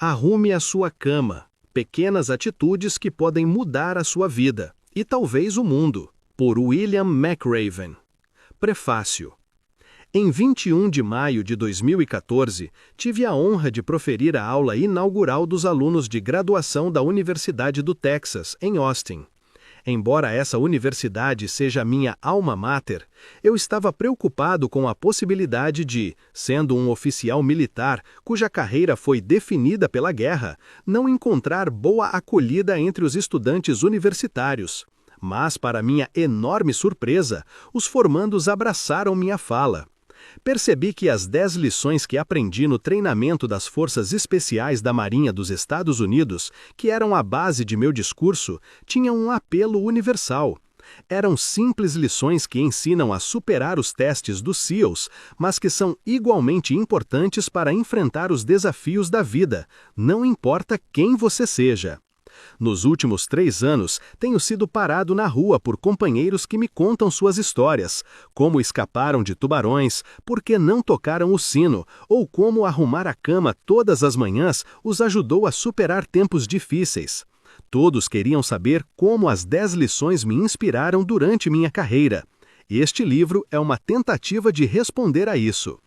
Arrume a sua cama. Pequenas atitudes que podem mudar a sua vida, e talvez o mundo. Por William McRaven. Prefácio. Em 21 de maio de 2014, tive a honra de proferir a aula inaugural dos alunos de graduação da Universidade do Texas, em Austin. Embora essa universidade seja minha alma mater, eu estava preocupado com a possibilidade de, sendo um oficial militar cuja carreira foi definida pela guerra, não encontrar boa acolhida entre os estudantes universitários. Mas, para minha enorme surpresa, os formandos abraçaram minha fala. Percebi que as 10 lições que aprendi no treinamento das Forças Especiais da Marinha dos Estados Unidos, que eram a base de meu discurso, tinham um apelo universal. Eram simples lições que ensinam a superar os testes dos SEALs, mas que são igualmente importantes para enfrentar os desafios da vida, não importa quem você seja. Nos últimos 3 anos, tenho sido parado na rua por companheiros que me contam suas histórias, como escaparam de tubarões, por que não tocaram o sino, ou como arrumar a cama todas as manhãs os ajudou a superar tempos difíceis. Todos queriam saber como as 10 lições me inspiraram durante minha carreira. Este livro é uma tentativa de responder a isso.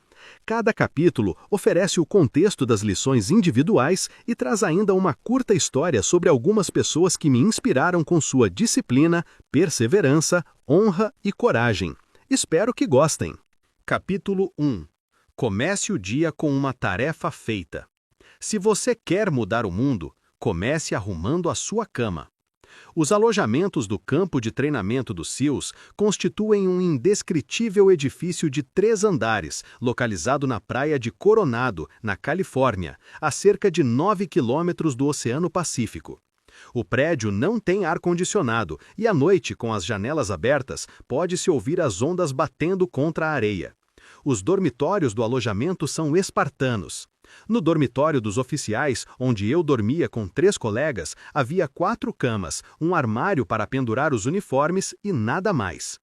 Cada capítulo oferece o contexto das lições individuais e traz ainda uma curta história sobre algumas pessoas que me inspiraram com sua disciplina, perseverança, honra e coragem. Espero que gostem. Capítulo 1. Comece o dia com uma tarefa feita. Se você quer mudar o mundo, comece arrumando a sua cama. Os alojamentos do campo de treinamento dos SEALs constituem um indescritível edifício de 3 andares, localizado na praia de Coronado, na Califórnia, a cerca de 9 quilômetros do Oceano Pacífico. O prédio não tem ar-condicionado e à noite, com as janelas abertas, pode-se ouvir as ondas batendo contra a areia. Os dormitórios do alojamento são espartanos. No dormitório dos oficiais, onde eu dormia com 3 colegas, havia 4 camas, um armário para pendurar os uniformes e nada mais.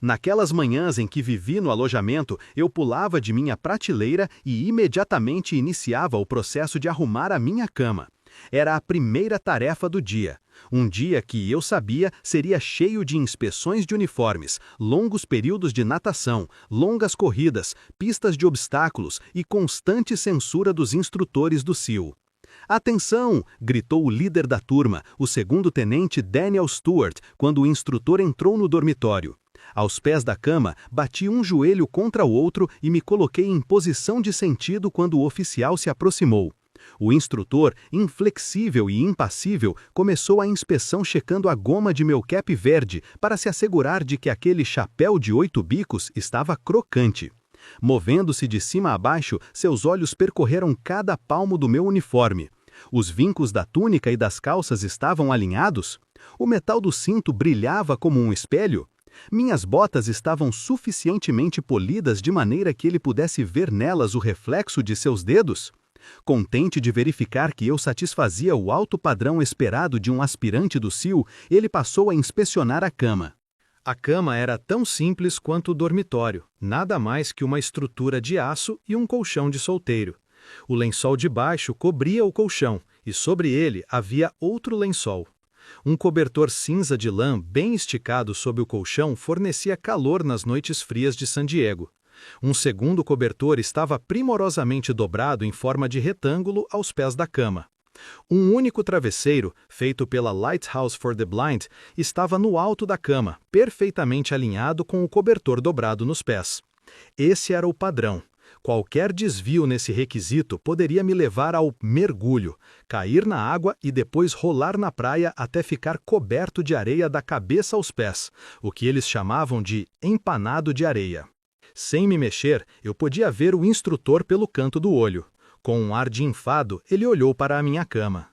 Naquelas manhãs em que vivi no alojamento, eu pulava de minha prateleira e imediatamente iniciava o processo de arrumar a minha cama. Era a primeira tarefa do dia. Um dia que eu sabia seria cheio de inspeções de uniformes, longos períodos de natação, longas corridas, pistas de obstáculos e constante censura dos instrutores do SEAL. "Atenção!" gritou o líder da turma, o 2º-tenente Daniel Stewart, quando o instrutor entrou no dormitório. Aos pés da cama, bati um joelho contra o outro e me coloquei em posição de sentido quando o oficial se aproximou. O instrutor, inflexível e impassível, começou a inspeção checando a goma de meu cap verde para se assegurar de que aquele chapéu de 8 bicos estava crocante. Movendo-se de cima a baixo, seus olhos percorreram cada palmo do meu uniforme. Os vincos da túnica e das calças estavam alinhados? O metal do cinto brilhava como um espelho? Minhas botas estavam suficientemente polidas de maneira que ele pudesse ver nelas o reflexo de seus dedos? Contente de verificar que eu satisfazia o alto padrão esperado de um aspirante do SEAL, ele passou a inspecionar a cama. A cama era tão simples quanto o dormitório, nada mais que uma estrutura de aço e um colchão de solteiro. O lençol de baixo cobria o colchão, e sobre ele havia outro lençol. Um cobertor cinza de lã bem esticado sob o colchão fornecia calor nas noites frias de San Diego. Um segundo cobertor estava primorosamente dobrado em forma de retângulo aos pés da cama. Um único travesseiro, feito pela Lighthouse for the Blind, estava no alto da cama, perfeitamente alinhado com o cobertor dobrado nos pés. Esse era o padrão. Qualquer desvio nesse requisito poderia me levar ao mergulho, cair na água e depois rolar na praia até ficar coberto de areia da cabeça aos pés, o que eles chamavam de empanado de areia. Sem me mexer, eu podia ver o instrutor pelo canto do olho. Com um ar de enfado, ele olhou para a minha cama.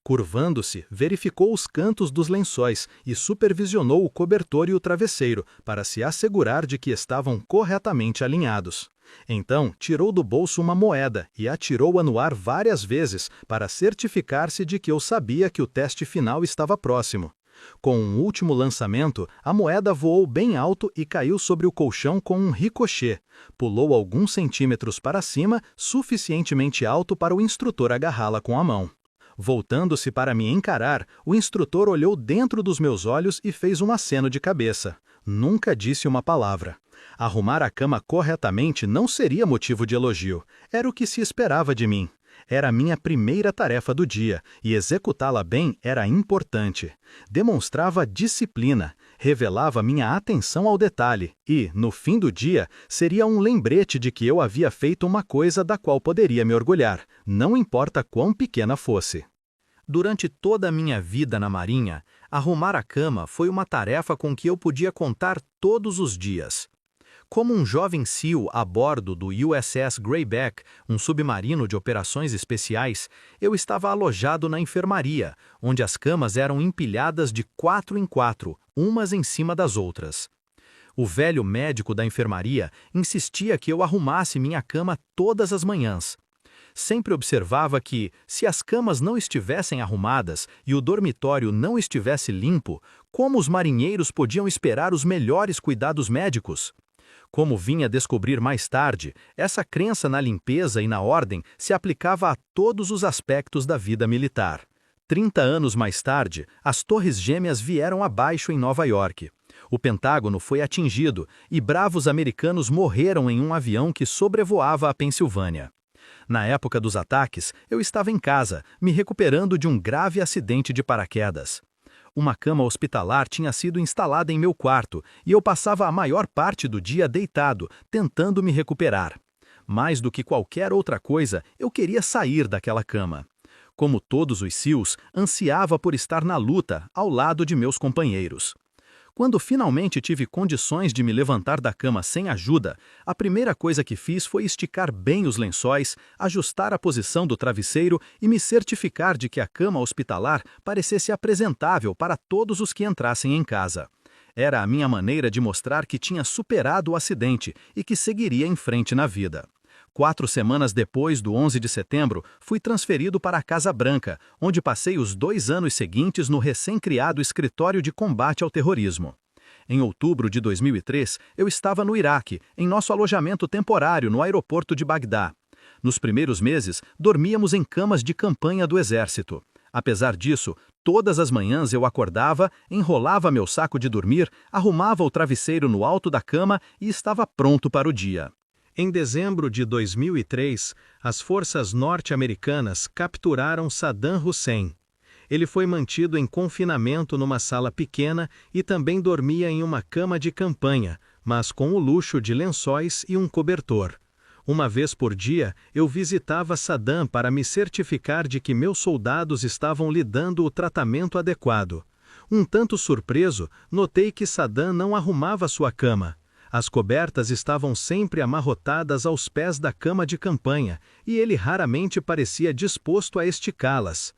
Curvando-se, verificou os cantos dos lençóis e supervisionou o cobertor e o travesseiro para se assegurar de que estavam corretamente alinhados. Então, tirou do bolso uma moeda e atirou-a no ar várias vezes para certificar-se de que eu sabia que o teste final estava próximo. Com um último lançamento, a moeda voou bem alto e caiu sobre o colchão com um ricochê. Pulou alguns centímetros para cima, suficientemente alto para o instrutor agarrá-la com a mão. Voltando-se para me encarar, o instrutor olhou dentro dos meus olhos e fez um aceno de cabeça. Nunca disse uma palavra. Arrumar a cama corretamente não seria motivo de elogio. Era o que se esperava de mim. Era a minha primeira tarefa do dia, e executá-la bem era importante. Demonstrava disciplina, revelava minha atenção ao detalhe e, no fim do dia, seria um lembrete de que eu havia feito uma coisa da qual poderia me orgulhar, não importa quão pequena fosse. Durante toda a minha vida na Marinha, arrumar a cama foi uma tarefa com que eu podia contar todos os dias. Como um jovem SEAL a bordo do USS Greyback, um submarino de operações especiais, eu estava alojado na enfermaria, onde as camas eram empilhadas de 4 em 4, umas em cima das outras. O velho médico da enfermaria insistia que eu arrumasse minha cama todas as manhãs. Sempre observava que, se as camas não estivessem arrumadas e o dormitório não estivesse limpo, como os marinheiros podiam esperar os melhores cuidados médicos? Como vinha a descobrir mais tarde, essa crença na limpeza e na ordem se aplicava a todos os aspectos da vida militar. 30 anos mais tarde, as Torres Gêmeas vieram abaixo em Nova York. O Pentágono foi atingido e bravos americanos morreram em um avião que sobrevoava a Pensilvânia. Na época dos ataques, eu estava em casa, me recuperando de um grave acidente de paraquedas. Uma cama hospitalar tinha sido instalada em meu quarto e eu passava a maior parte do dia deitado, tentando me recuperar. Mais do que qualquer outra coisa, eu queria sair daquela cama. Como todos os SEALs, ansiava por estar na luta, ao lado de meus companheiros. Quando finalmente tive condições de me levantar da cama sem ajuda, a primeira coisa que fiz foi esticar bem os lençóis, ajustar a posição do travesseiro e me certificar de que a cama hospitalar parecesse apresentável para todos os que entrassem em casa. Era a minha maneira de mostrar que tinha superado o acidente e que seguiria em frente na vida. 4 semanas depois do 11 de setembro, fui transferido para a Casa Branca, onde passei os 2 anos seguintes no recém-criado Escritório de Combate ao Terrorismo. Em outubro de 2003, eu estava no Iraque, em nosso alojamento temporário no aeroporto de Bagdá. Nos primeiros meses, dormíamos em camas de campanha do Exército. Apesar disso, todas as manhãs eu acordava, enrolava meu saco de dormir, arrumava o travesseiro no alto da cama e estava pronto para o dia. Em dezembro de 2003, as forças norte-americanas capturaram Saddam Hussein. Ele foi mantido em confinamento numa sala pequena e também dormia em uma cama de campanha, mas com o luxo de lençóis e um cobertor. Uma vez por dia, eu visitava Saddam para me certificar de que meus soldados estavam lhe dando o tratamento adequado. Um tanto surpreso, notei que Saddam não arrumava sua cama. As cobertas estavam sempre amarrotadas aos pés da cama de campanha, e ele raramente parecia disposto a esticá-las.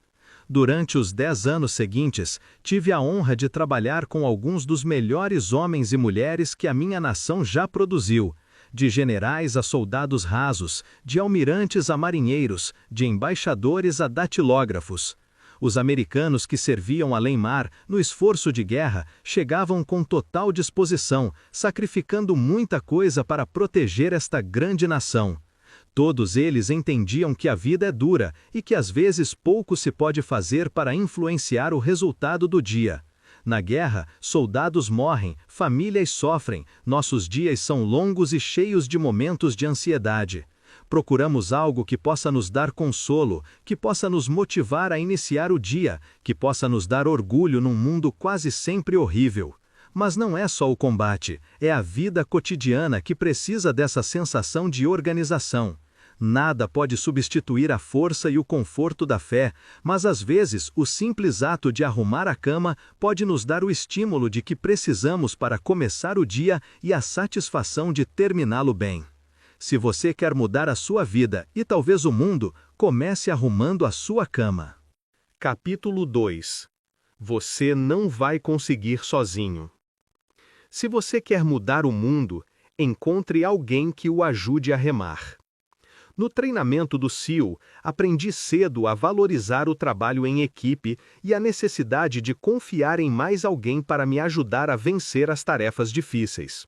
Durante os 10 anos seguintes, tive a honra de trabalhar com alguns dos melhores homens e mulheres que a minha nação já produziu, de generais a soldados rasos, de almirantes a marinheiros, de embaixadores a datilógrafos. Os americanos que serviam além-mar, no esforço de guerra, chegavam com total disposição, sacrificando muita coisa para proteger esta grande nação. Todos eles entendiam que a vida é dura e que às vezes pouco se pode fazer para influenciar o resultado do dia. Na guerra, soldados morrem, famílias sofrem, nossos dias são longos e cheios de momentos de ansiedade. Procuramos algo que possa nos dar consolo, que possa nos motivar a iniciar o dia, que possa nos dar orgulho num mundo quase sempre horrível. Mas não é só o combate, é a vida cotidiana que precisa dessa sensação de organização. Nada pode substituir a força e o conforto da fé, mas às vezes o simples ato de arrumar a cama pode nos dar o estímulo de que precisamos para começar o dia e a satisfação de terminá-lo bem. Se você quer mudar a sua vida e talvez o mundo, comece arrumando a sua cama. Capítulo 2. Você não vai conseguir sozinho. Se você quer mudar o mundo, encontre alguém que o ajude a remar. No treinamento do SEAL, aprendi cedo a valorizar o trabalho em equipe e a necessidade de confiar em mais alguém para me ajudar a vencer as tarefas difíceis.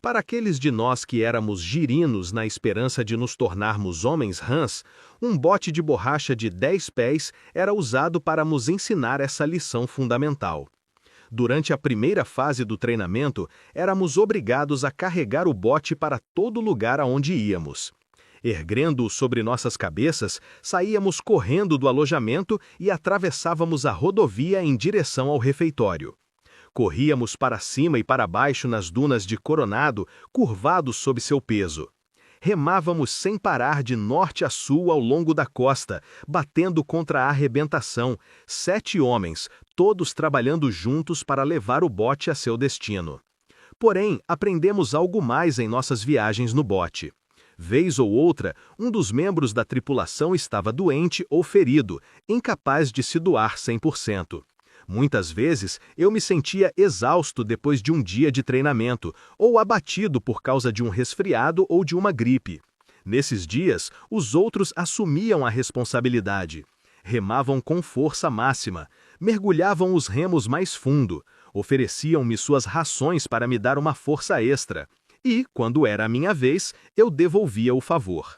Para aqueles de nós que éramos girinos na esperança de nos tornarmos homens rãs, um bote de borracha de 10 pés era usado para nos ensinar essa lição fundamental. Durante a primeira fase do treinamento, éramos obrigados a carregar o bote para todo lugar aonde íamos. Erguendo-o sobre nossas cabeças, saíamos correndo do alojamento e atravessávamos a rodovia em direção ao refeitório. Corríamos para cima e para baixo nas dunas de Coronado, curvados sob seu peso. Remávamos sem parar de norte a sul ao longo da costa, batendo contra a arrebentação, 7 homens, todos trabalhando juntos para levar o bote a seu destino. Porém, aprendemos algo mais em nossas viagens no bote. Vez ou outra, um dos membros da tripulação estava doente ou ferido, incapaz de se doar 100%. Muitas vezes, eu me sentia exausto depois de um dia de treinamento, ou abatido por causa de um resfriado ou de uma gripe. Nesses dias, os outros assumiam a responsabilidade. Remavam com força máxima, mergulhavam os remos mais fundo, ofereciam-me suas rações para me dar uma força extra. E, quando era a minha vez, eu devolvia o favor.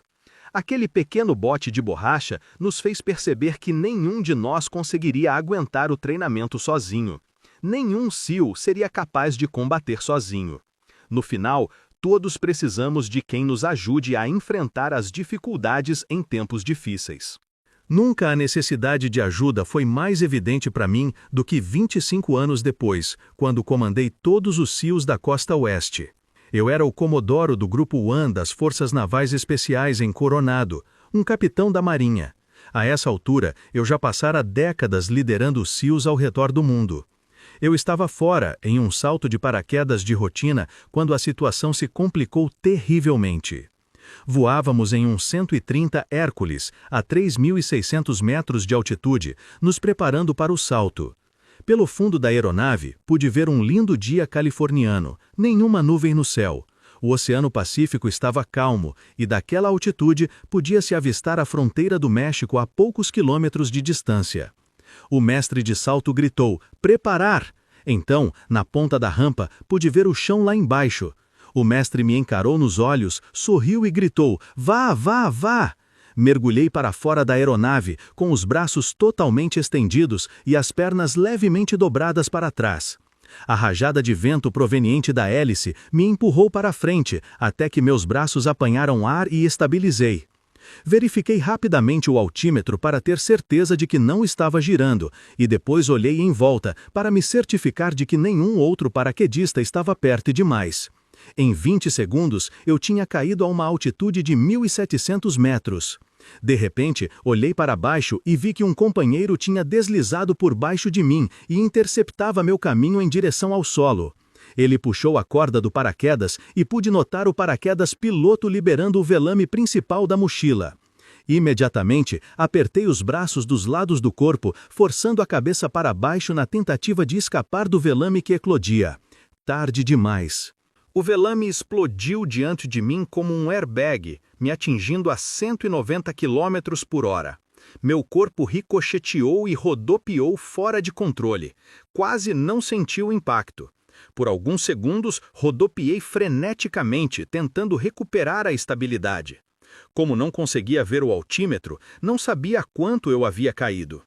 Aquele pequeno bote de borracha nos fez perceber que nenhum de nós conseguiria aguentar o treinamento sozinho. Nenhum SEAL seria capaz de combater sozinho. No final, todos precisamos de quem nos ajude a enfrentar as dificuldades em tempos difíceis. Nunca a necessidade de ajuda foi mais evidente para mim do que 25 anos depois, quando comandei todos os SEALs da Costa Oeste. Eu era o comodoro do Grupo One das Forças Navais Especiais em Coronado, um capitão da Marinha. A essa altura, eu já passara décadas liderando os SEALs ao redor do mundo. Eu estava fora, em um salto de paraquedas de rotina, quando a situação se complicou terrivelmente. Voávamos em um 130 Hércules, a 3.600 metros de altitude, nos preparando para o salto. Pelo fundo da aeronave, pude ver um lindo dia californiano, nenhuma nuvem no céu. O Oceano Pacífico estava calmo e daquela altitude podia-se avistar a fronteira do México a poucos quilômetros de distância. O mestre de salto gritou, "Preparar!" Então, na ponta da rampa, pude ver o chão lá embaixo. O mestre me encarou nos olhos, sorriu e gritou, "Vá, vá, vá!" Mergulhei para fora da aeronave, com os braços totalmente estendidos e as pernas levemente dobradas para trás. A rajada de vento proveniente da hélice me empurrou para frente, até que meus braços apanharam ar e estabilizei. Verifiquei rapidamente o altímetro para ter certeza de que não estava girando, e depois olhei em volta para me certificar de que nenhum outro paraquedista estava perto demais. Em 20 segundos, eu tinha caído a uma altitude de 1.700 metros. De repente, olhei para baixo e vi que um companheiro tinha deslizado por baixo de mim e interceptava meu caminho em direção ao solo. Ele puxou a corda do paraquedas e pude notar o paraquedas piloto liberando o velame principal da mochila. Imediatamente, apertei os braços dos lados do corpo, forçando a cabeça para baixo na tentativa de escapar do velame que eclodia. Tarde demais. O velame explodiu diante de mim como um airbag, me atingindo a 190 km por hora. Meu corpo ricocheteou e rodopiou fora de controle. Quase não senti o impacto. Por alguns segundos, rodopiei freneticamente, tentando recuperar a estabilidade. Como não conseguia ver o altímetro, não sabia quanto eu havia caído.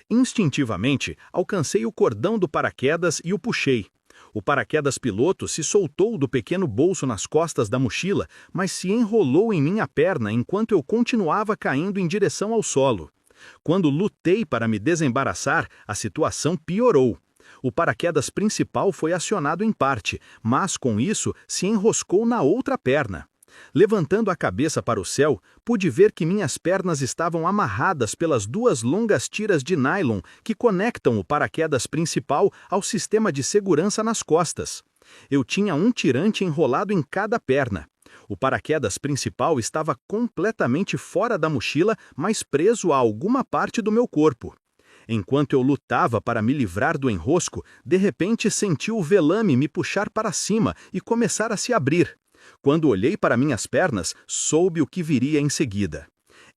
Instintivamente, alcancei o cordão do paraquedas e o puxei. O paraquedas piloto se soltou do pequeno bolso nas costas da mochila, mas se enrolou em minha perna enquanto eu continuava caindo em direção ao solo. Quando lutei para me desembaraçar, a situação piorou. O paraquedas principal foi acionado em parte, mas com isso se enroscou na outra perna. Levantando a cabeça para o céu, pude ver que minhas pernas estavam amarradas pelas 2 longas tiras de nylon que conectam o paraquedas principal ao sistema de segurança nas costas. Eu tinha um tirante enrolado em cada perna. O paraquedas principal estava completamente fora da mochila, mas preso a alguma parte do meu corpo. Enquanto eu lutava para me livrar do enrosco, de repente senti o velame me puxar para cima e começar a se abrir. Quando olhei para minhas pernas, soube o que viria em seguida.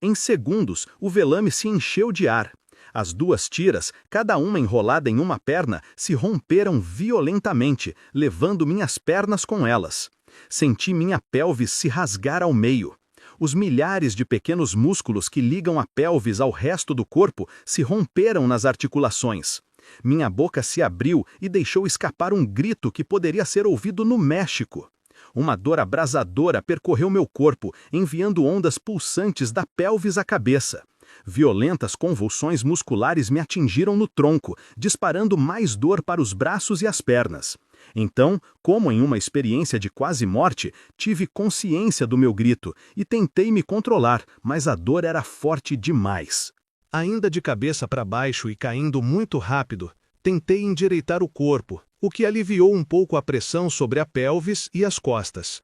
Em segundos, o velame se encheu de ar. As duas tiras, cada uma enrolada em uma perna, se romperam violentamente, levando minhas pernas com elas. Senti minha pelvis se rasgar ao meio. Os milhares de pequenos músculos que ligam a pelvis ao resto do corpo se romperam nas articulações. Minha boca se abriu e deixou escapar um grito que poderia ser ouvido no México. Uma dor abrasadora percorreu meu corpo, enviando ondas pulsantes da pelvis à cabeça. Violentas convulsões musculares me atingiram no tronco, disparando mais dor para os braços e as pernas. Então, como em uma experiência de quase morte, tive consciência do meu grito e tentei me controlar, mas a dor era forte demais. Ainda de cabeça para baixo e caindo muito rápido, tentei endireitar o corpo, o que aliviou um pouco a pressão sobre a pelvis e as costas.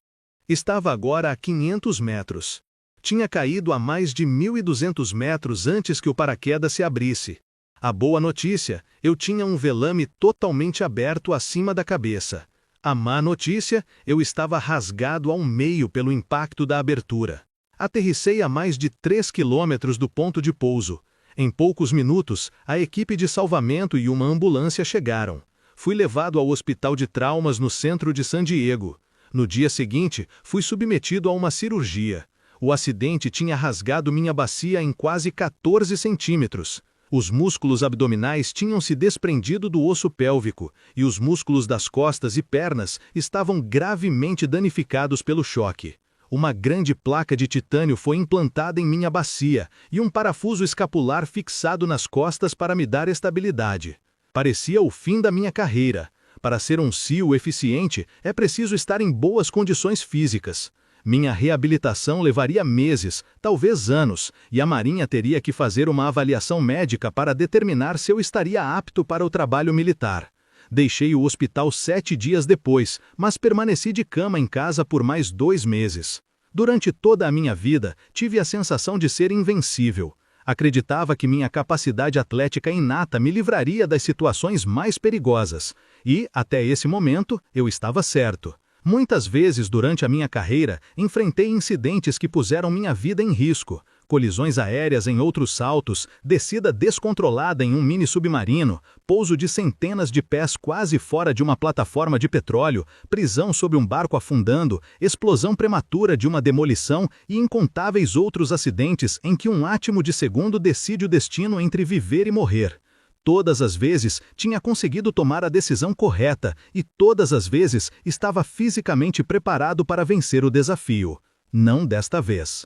Estava agora a 500 metros. Tinha caído a mais de 1.200 metros antes que o paraquedas se abrisse. A boa notícia, eu tinha um velame totalmente aberto acima da cabeça. A má notícia, eu estava rasgado ao meio pelo impacto da abertura. Aterrissei a mais de 3 quilômetros do ponto de pouso. Em poucos minutos, a equipe de salvamento e uma ambulância chegaram. Fui levado ao hospital de traumas no centro de San Diego. No dia seguinte, fui submetido a uma cirurgia. O acidente tinha rasgado minha bacia em quase 14 centímetros. Os músculos abdominais tinham se desprendido do osso pélvico e os músculos das costas e pernas estavam gravemente danificados pelo choque. Uma grande placa de titânio foi implantada em minha bacia e um parafuso escapular fixado nas costas para me dar estabilidade. Parecia o fim da minha carreira. Para ser um SEAL eficiente, é preciso estar em boas condições físicas. Minha reabilitação levaria meses, talvez anos, e a Marinha teria que fazer uma avaliação médica para determinar se eu estaria apto para o trabalho militar. Deixei o hospital 7 dias depois, mas permaneci de cama em casa por mais 2 meses. Durante toda a minha vida, tive a sensação de ser invencível. Acreditava que minha capacidade atlética inata me livraria das situações mais perigosas. E, até esse momento, eu estava certo. Muitas vezes durante a minha carreira, enfrentei incidentes que puseram minha vida em risco. Colisões aéreas em outros saltos, descida descontrolada em um mini-submarino, pouso de centenas de pés quase fora de uma plataforma de petróleo, prisão sob um barco afundando, explosão prematura de uma demolição e incontáveis outros acidentes em que um átimo de segundo decide o destino entre viver e morrer. Todas as vezes tinha conseguido tomar a decisão correta e todas as vezes estava fisicamente preparado para vencer o desafio. Não desta vez.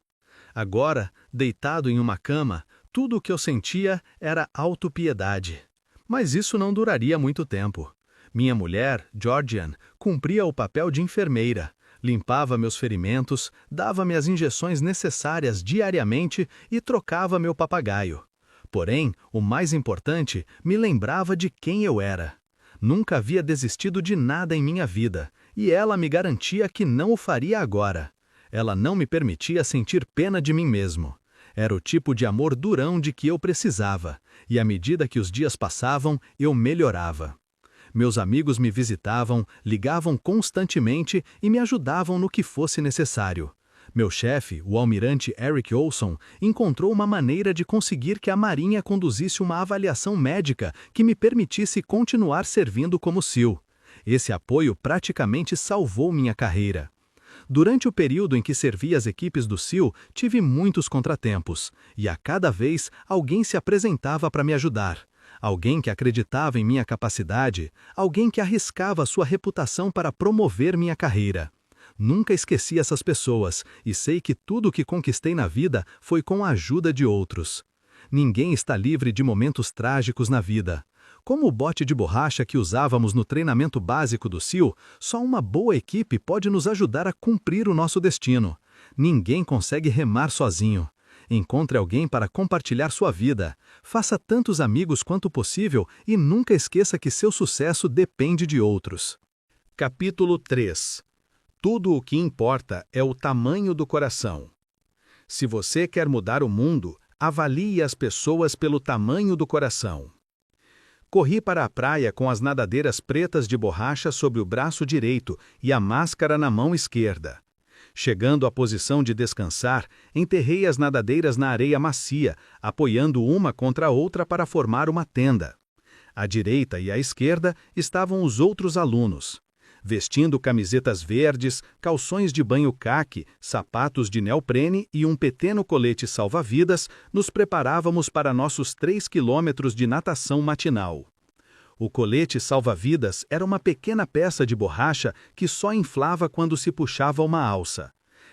Agora, deitado em uma cama, tudo o que eu sentia era autopiedade. Mas isso não duraria muito tempo. Minha mulher, Georgian, cumpria o papel de enfermeira, limpava meus ferimentos, dava-me as injeções necessárias diariamente e trocava meu papagaio. Porém, o mais importante, me lembrava de quem eu era. Nunca havia desistido de nada em minha vida, e ela me garantia que não o faria agora. Ela não me permitia sentir pena de mim mesmo. Era o tipo de amor durão de que eu precisava, e à medida que os dias passavam, eu melhorava. Meus amigos me visitavam, ligavam constantemente e me ajudavam no que fosse necessário. Meu chefe, o almirante Eric Olson, encontrou uma maneira de conseguir que a Marinha conduzisse uma avaliação médica que me permitisse continuar servindo como SEAL. Esse apoio praticamente salvou minha carreira. Durante o período em que servi as equipes do SEAL, tive muitos contratempos, e a cada vez alguém se apresentava para me ajudar. Alguém que acreditava em minha capacidade, alguém que arriscava sua reputação para promover minha carreira. Nunca esqueci essas pessoas, e sei que tudo o que conquistei na vida foi com a ajuda de outros. Ninguém está livre de momentos trágicos na vida. Como o bote de borracha que usávamos no treinamento básico do SEAL, só uma boa equipe pode nos ajudar a cumprir o nosso destino. Ninguém consegue remar sozinho. Encontre alguém para compartilhar sua vida. Faça tantos amigos quanto possível e nunca esqueça que seu sucesso depende de outros. Capítulo 3. Tudo o que importa é o tamanho do coração. Se você quer mudar o mundo, avalie as pessoas pelo tamanho do coração. Corri para a praia com as nadadeiras pretas de borracha sobre o braço direito e a máscara na mão esquerda. Chegando à posição de descansar, enterrei as nadadeiras na areia macia, apoiando uma contra a outra para formar uma tenda. À direita e à esquerda estavam os outros alunos. Vestindo camisetas verdes, calções de banho caqui, sapatos de neoprene e um pequeno colete salva-vidas, nos preparávamos para nossos 3 quilômetros de natação matinal. O colete salva-vidas era uma pequena peça de borracha que só inflava quando se puxava uma alça.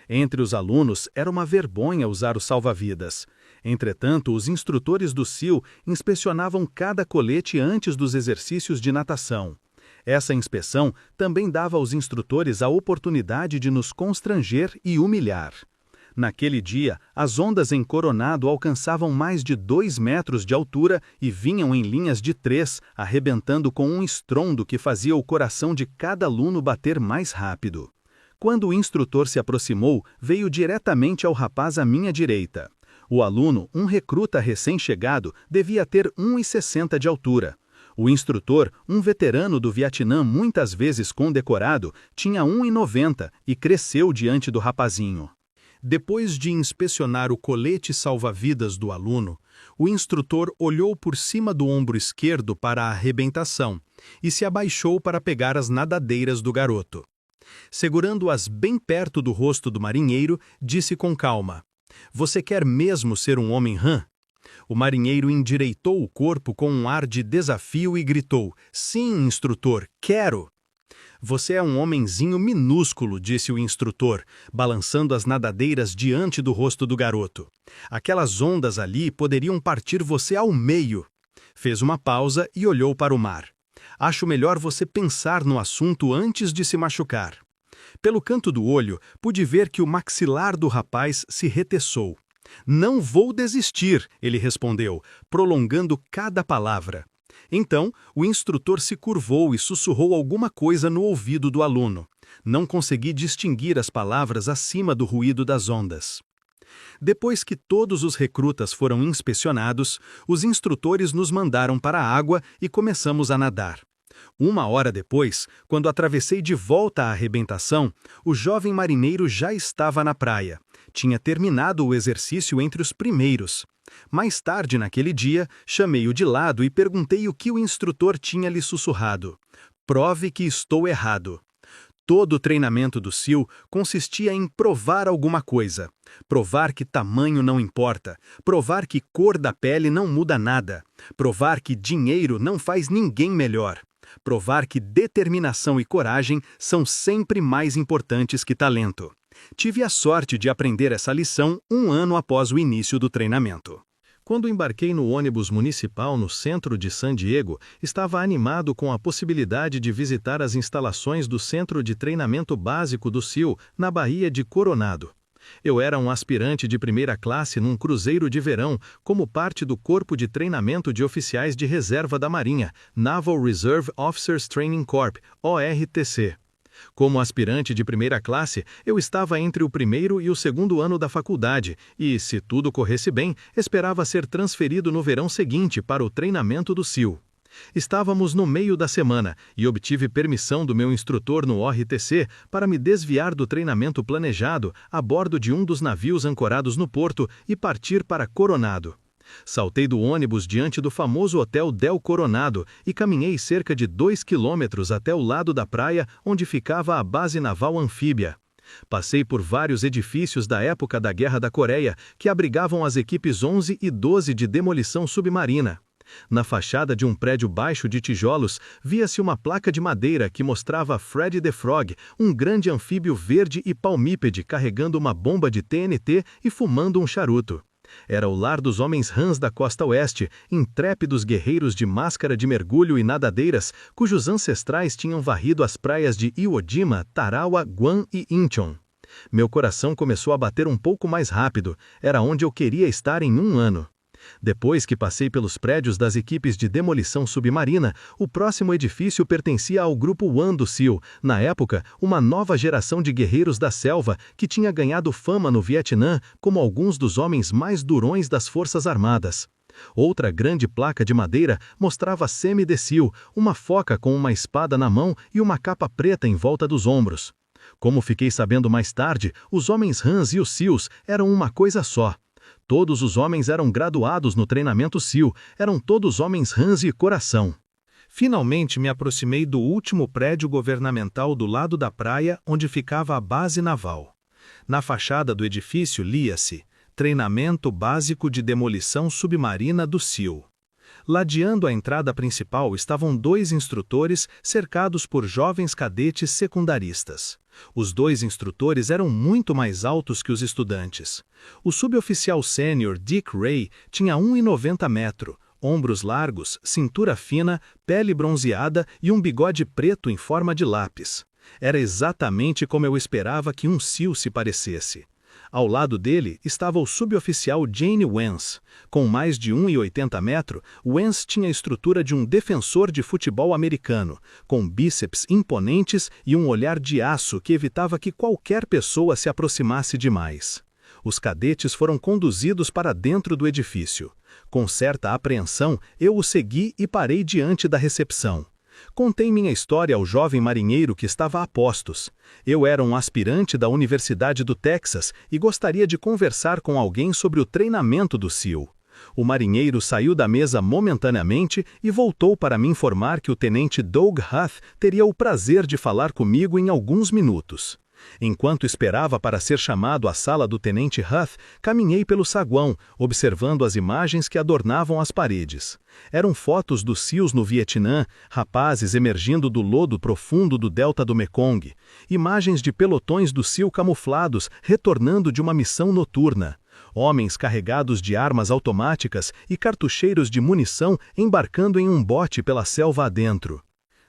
Entre os alunos era uma vergonha usar o salva-vidas. Entretanto, os instrutores do SEAL inspecionavam cada colete antes dos exercícios de natação. Essa inspeção também dava aos instrutores a oportunidade de nos constranger e humilhar. Naquele dia, as ondas em Coronado alcançavam mais de 2 metros de altura e vinham em linhas de 3, arrebentando com um estrondo que fazia o coração de cada aluno bater mais rápido. Quando o instrutor se aproximou, veio diretamente ao rapaz à minha direita. O aluno, um recruta recém-chegado, devia ter 1,60 de altura. O instrutor, um veterano do Vietnã muitas vezes condecorado, tinha 1,90 e cresceu diante do rapazinho. Depois de inspecionar o colete salva-vidas do aluno, o instrutor olhou por cima do ombro esquerdo para a arrebentação e se abaixou para pegar as nadadeiras do garoto. Segurando-as bem perto do rosto do marinheiro, disse com calma: "Você quer mesmo ser um homem rã?" O marinheiro endireitou o corpo com um ar de desafio e gritou: "Sim, instrutor, quero!" "Você é um homenzinho minúsculo", disse o instrutor, balançando as nadadeiras diante do rosto do garoto. "Aquelas ondas ali poderiam partir você ao meio." Fez uma pausa e olhou para o mar. "Acho melhor você pensar no assunto antes de se machucar." Pelo canto do olho, pude ver que o maxilar do rapaz se reteçou. "Não vou desistir", ele respondeu, prolongando cada palavra. Então, o instrutor se curvou e sussurrou alguma coisa no ouvido do aluno. Não consegui distinguir as palavras acima do ruído das ondas. Depois que todos os recrutas foram inspecionados, os instrutores nos mandaram para a água e começamos a nadar. 1 hora depois, quando atravessei de volta a arrebentação, o jovem marinheiro já estava na praia. Tinha terminado o exercício entre os primeiros. Mais tarde naquele dia, chamei-o de lado e perguntei o que o instrutor tinha lhe sussurrado. "Prove que estou errado." Todo o treinamento do SEAL consistia em provar alguma coisa. Provar que tamanho não importa. Provar que cor da pele não muda nada. Provar que dinheiro não faz ninguém melhor. Provar que determinação e coragem são sempre mais importantes que talento. Tive a sorte de aprender essa lição 1 ano após o início do treinamento. Quando embarquei no ônibus municipal no centro de San Diego, estava animado com a possibilidade de visitar as instalações do Centro de Treinamento Básico do SEAL, na Baía de Coronado. Eu era um aspirante de primeira classe num cruzeiro de verão, como parte do Corpo de Treinamento de Oficiais de Reserva da Marinha, Naval Reserve Officers Training Corps, ORTC. Como aspirante de primeira classe, eu estava entre o primeiro e o segundo ano da faculdade e, se tudo corresse bem, esperava ser transferido no verão seguinte para o treinamento do SEAL. Estávamos no meio da semana e obtive permissão do meu instrutor no ORTC para me desviar do treinamento planejado a bordo de um dos navios ancorados no porto e partir para Coronado. Saltei do ônibus diante do famoso Hotel Del Coronado e caminhei cerca de 2 quilômetros até o lado da praia onde ficava a base naval anfíbia. Passei por vários edifícios da época da Guerra da Coreia que abrigavam as equipes 11 e 12 de demolição submarina. Na fachada de um prédio baixo de tijolos, via-se uma placa de madeira que mostrava Freddy the Frog, um grande anfíbio verde e palmípede carregando uma bomba de TNT e fumando um charuto. Era o lar dos homens rãs da costa oeste, intrépidos guerreiros de máscara de mergulho e nadadeiras, cujos ancestrais tinham varrido as praias de Iwo Jima, Tarawa, Guam e Incheon. Meu coração começou a bater um pouco mais rápido, era onde eu queria estar em 1 ano. Depois que passei pelos prédios das equipes de demolição submarina, o próximo edifício pertencia ao Grupo One do SEAL, na época, uma nova geração de guerreiros da selva que tinha ganhado fama no Vietnã como alguns dos homens mais durões das Forças Armadas. Outra grande placa de madeira mostrava Semi the SEAL, uma foca com uma espada na mão e uma capa preta em volta dos ombros. Como fiquei sabendo mais tarde, os homens Hans e os SEALs eram uma coisa só. Todos os homens eram graduados no treinamento SEAL, eram todos homens Hans e coração. Finalmente me aproximei do último prédio governamental do lado da praia onde ficava a base naval. Na fachada do edifício lia-se Treinamento Básico de Demolição Submarina do SEAL. Ladeando a entrada principal estavam 2 instrutores cercados por jovens cadetes secundaristas. Os 2 instrutores eram muito mais altos que os estudantes. O suboficial sênior Dick Ray tinha 1,90 m, ombros largos, cintura fina, pele bronzeada e um bigode preto em forma de lápis. Era exatamente como eu esperava que um SEAL se parecesse. Ao lado dele estava o suboficial Jane Wentz. Com mais de 1,80 m, Wentz tinha a estrutura de um defensor de futebol americano, com bíceps imponentes e um olhar de aço que evitava que qualquer pessoa se aproximasse demais. Os cadetes foram conduzidos para dentro do edifício. Com certa apreensão, eu o segui e parei diante da recepção. Contei minha história ao jovem marinheiro que estava a postos. Eu era um aspirante da Universidade do Texas e gostaria de conversar com alguém sobre o treinamento do SEAL. O marinheiro saiu da mesa momentaneamente e voltou para me informar que o tenente Doug Huth teria o prazer de falar comigo em alguns minutos. Enquanto esperava para ser chamado à sala do tenente Huth, caminhei pelo saguão, observando as imagens que adornavam as paredes. Eram fotos dos SEALs no Vietnã, rapazes emergindo do lodo profundo do delta do Mekong, imagens de pelotões do SEAL camuflados retornando de uma missão noturna, homens carregados de armas automáticas e cartucheiros de munição embarcando em um bote pela selva adentro.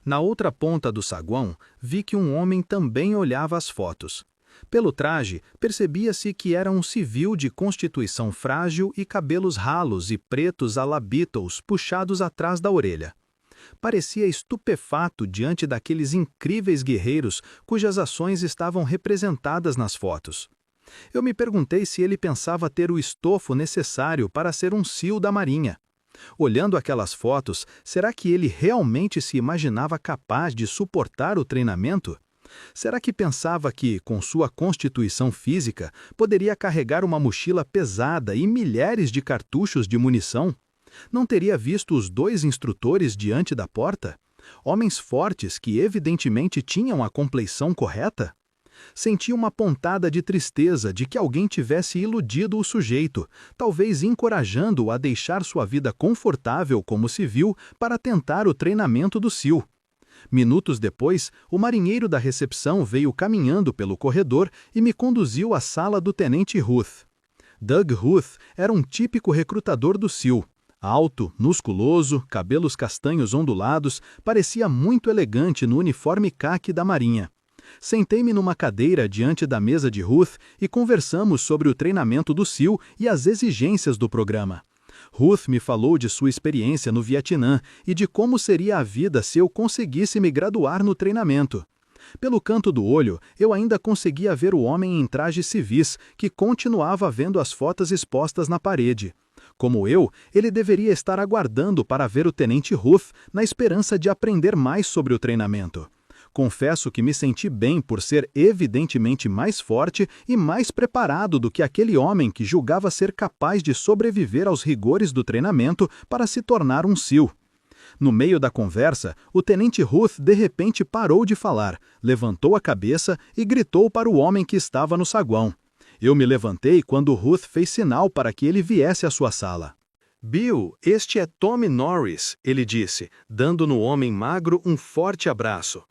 Na outra ponta do saguão, vi que um homem também olhava as fotos. Pelo traje, percebia-se que era um civil de constituição frágil e cabelos ralos e pretos à la Beatles puxados atrás da orelha. Parecia estupefato diante daqueles incríveis guerreiros cujas ações estavam representadas nas fotos. Eu me perguntei se ele pensava ter o estofo necessário para ser um SEAL da Marinha. Olhando aquelas fotos, será que ele realmente se imaginava capaz de suportar o treinamento? Será que pensava que, com sua constituição física, poderia carregar uma mochila pesada e milhares de cartuchos de munição? Não teria visto os 2 instrutores diante da porta? Homens fortes que evidentemente tinham a compleição correta? Senti uma pontada de tristeza de que alguém tivesse iludido o sujeito, talvez encorajando-o a deixar sua vida confortável como civil para tentar o treinamento do SEAL. Minutos depois, o marinheiro da recepção veio caminhando pelo corredor e me conduziu à sala do tenente Huth. Doug Huth era um típico recrutador do SEAL. Alto, musculoso, cabelos castanhos ondulados, parecia muito elegante no uniforme caque da Marinha. Sentei-me numa cadeira diante da mesa de Huth e conversamos sobre o treinamento do SEAL e as exigências do programa. Huth me falou de sua experiência no Vietnã e de como seria a vida se eu conseguisse me graduar no treinamento. Pelo canto do olho, eu ainda conseguia ver o homem em trajes civis, que continuava vendo as fotos expostas na parede. Como eu, ele deveria estar aguardando para ver o tenente Huth na esperança de aprender mais sobre o treinamento. Confesso que me senti bem por ser evidentemente mais forte e mais preparado do que aquele homem que julgava ser capaz de sobreviver aos rigores do treinamento para se tornar um SEAL. No meio da conversa, o tenente Huth de repente parou de falar, levantou a cabeça e gritou para o homem que estava no saguão. Eu me levantei quando Huth fez sinal para que ele viesse à sua sala. "Bill, este é Tommy Norris", ele disse, dando no homem magro um forte abraço.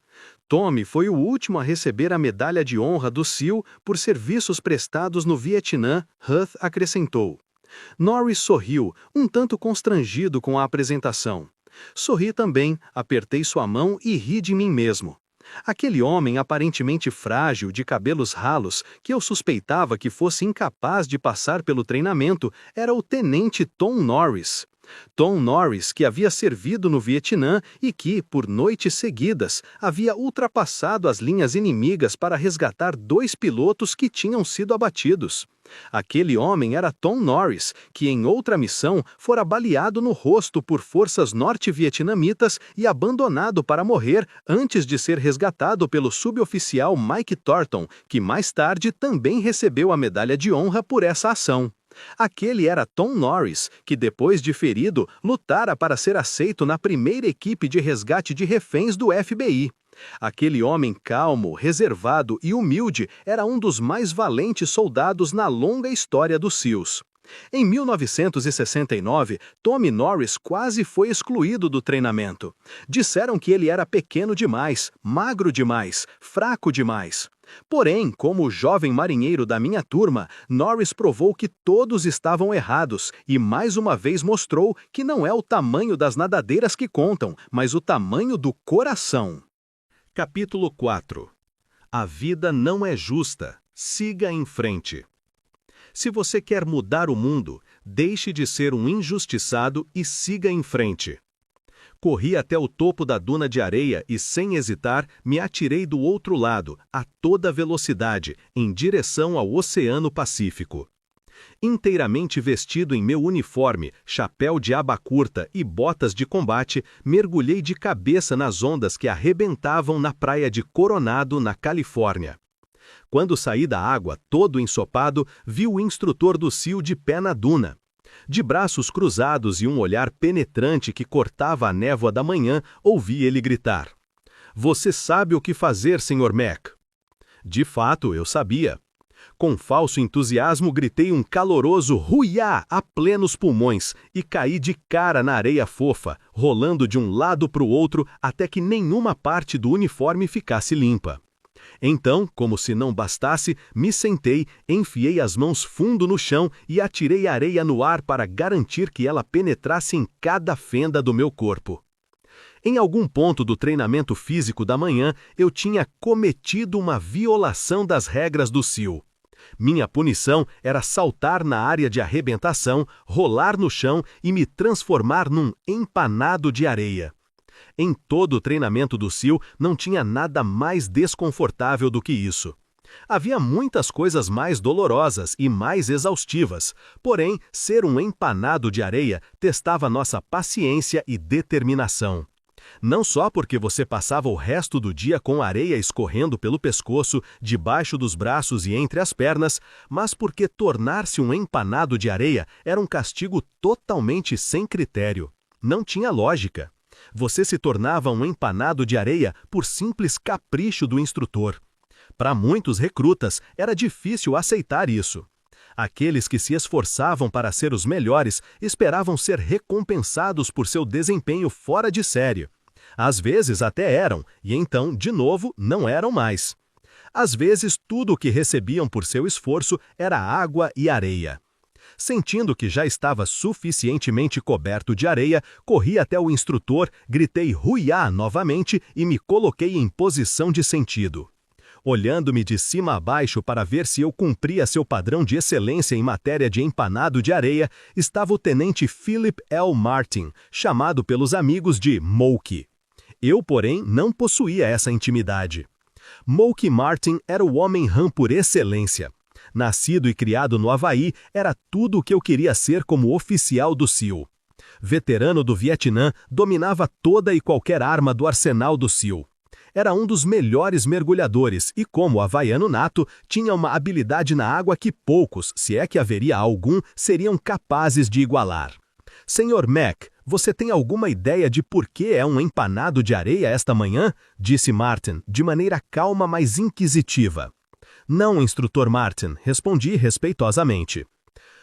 Tommy foi o último a receber a medalha de honra do SEAL por serviços prestados no Vietnã, Huth acrescentou. Norris sorriu, um tanto constrangido com a apresentação. Sorri também, apertei sua mão e ri de mim mesmo. Aquele homem aparentemente frágil, de cabelos ralos, que eu suspeitava que fosse incapaz de passar pelo treinamento, era o tenente Tom Norris. Tom Norris, que havia servido no Vietnã e que, por noites seguidas, havia ultrapassado as linhas inimigas para resgatar 2 pilotos que tinham sido abatidos. Aquele homem era Tom Norris, que em outra missão fora baleado no rosto por forças norte-vietnamitas e abandonado para morrer antes de ser resgatado pelo suboficial Mike Thornton, que mais tarde também recebeu a medalha de honra por essa ação. Aquele era Tom Norris, que depois de ferido, lutara para ser aceito na primeira equipe de resgate de reféns do FBI. Aquele homem calmo, reservado e humilde era um dos mais valentes soldados na longa história dos SEALs. Em 1969, Tommy Norris quase foi excluído do treinamento. Disseram que ele era pequeno demais, magro demais, fraco demais. Porém, como o jovem marinheiro da minha turma, Norris provou que todos estavam errados e mais uma vez mostrou que não é o tamanho das nadadeiras que contam, mas o tamanho do coração. Capítulo 4. A vida não é justa. Siga em frente. Se você quer mudar o mundo, deixe de ser um injustiçado e siga em frente. Corri até o topo da duna de areia e, sem hesitar, me atirei do outro lado, a toda velocidade, em direção ao Oceano Pacífico. Inteiramente vestido em meu uniforme, chapéu de aba curta e botas de combate, mergulhei de cabeça nas ondas que arrebentavam na praia de Coronado, na Califórnia. Quando saí da água, todo ensopado, vi o instrutor do SEAL de pé na duna. De braços cruzados e um olhar penetrante que cortava a névoa da manhã, ouvi ele gritar: "Você sabe o que fazer, Sr. Mac?" De fato, eu sabia. Com falso entusiasmo, gritei um caloroso "Huiá" a plenos pulmões e caí de cara na areia fofa, rolando de um lado para o outro até que nenhuma parte do uniforme ficasse limpa. Então, como se não bastasse, me sentei, enfiei as mãos fundo no chão e atirei areia no ar para garantir que ela penetrasse em cada fenda do meu corpo. Em algum ponto do treinamento físico da manhã, eu tinha cometido uma violação das regras do SEAL. Minha punição era saltar na área de arrebentação, rolar no chão e me transformar num empanado de areia. Em todo o treinamento do SEAL não tinha nada mais desconfortável do que isso. Havia muitas coisas mais dolorosas e mais exaustivas, porém, ser um empanado de areia testava nossa paciência e determinação. Não só porque você passava o resto do dia com areia escorrendo pelo pescoço, debaixo dos braços e entre as pernas, mas porque tornar-se um empanado de areia era um castigo totalmente sem critério. Não tinha lógica. Você se tornava um empanado de areia por simples capricho do instrutor. Para muitos recrutas, era difícil aceitar isso. Aqueles que se esforçavam para ser os melhores esperavam ser recompensados por seu desempenho fora de série. Às vezes até eram, e então, de novo, não eram mais. Às vezes, tudo o que recebiam por seu esforço era água e areia. Sentindo que já estava suficientemente coberto de areia, corri até o instrutor, gritei "Huiá" novamente e me coloquei em posição de sentido. Olhando-me de cima a baixo para ver se eu cumpria seu padrão de excelência em matéria de empanado de areia, estava o tenente Philip L. Martin, chamado pelos amigos de Moke. Eu, porém, não possuía essa intimidade. Moke Martin era o homem rã por excelência. Nascido e criado no Havaí, era tudo o que eu queria ser como oficial do SEAL. Veterano do Vietnã, dominava toda e qualquer arma do arsenal do SEAL. Era um dos melhores mergulhadores e, como havaiano nato, tinha uma habilidade na água que poucos, se é que haveria algum, seriam capazes de igualar. "Sr. Mac, você tem alguma ideia de por que é um empanado de areia esta manhã?" disse Martin, de maneira calma, mas inquisitiva. "Não, instrutor Martin", respondi respeitosamente.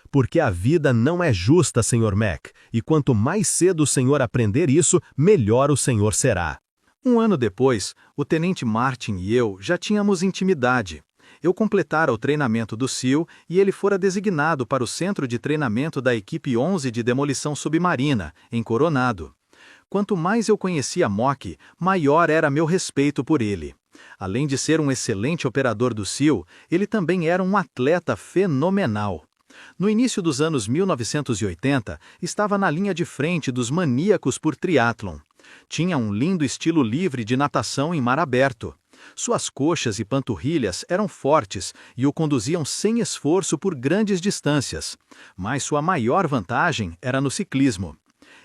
"Porque a vida não é justa, Sr. Mac, e quanto mais cedo o senhor aprender isso, melhor o senhor será." Um ano depois, o tenente Martin e eu já tínhamos intimidade. Eu completara o treinamento do SEAL e ele fora designado para o centro de treinamento da equipe 11 de demolição submarina, em Coronado. Quanto mais eu conhecia Moke, maior era meu respeito por ele. Além de ser um excelente operador do SEAL, ele também era um atleta fenomenal. No início dos anos 1980, estava na linha de frente dos maníacos por triatlon. Tinha um lindo estilo livre de natação em mar aberto. Suas coxas e panturrilhas eram fortes e o conduziam sem esforço por grandes distâncias. Mas sua maior vantagem era no ciclismo.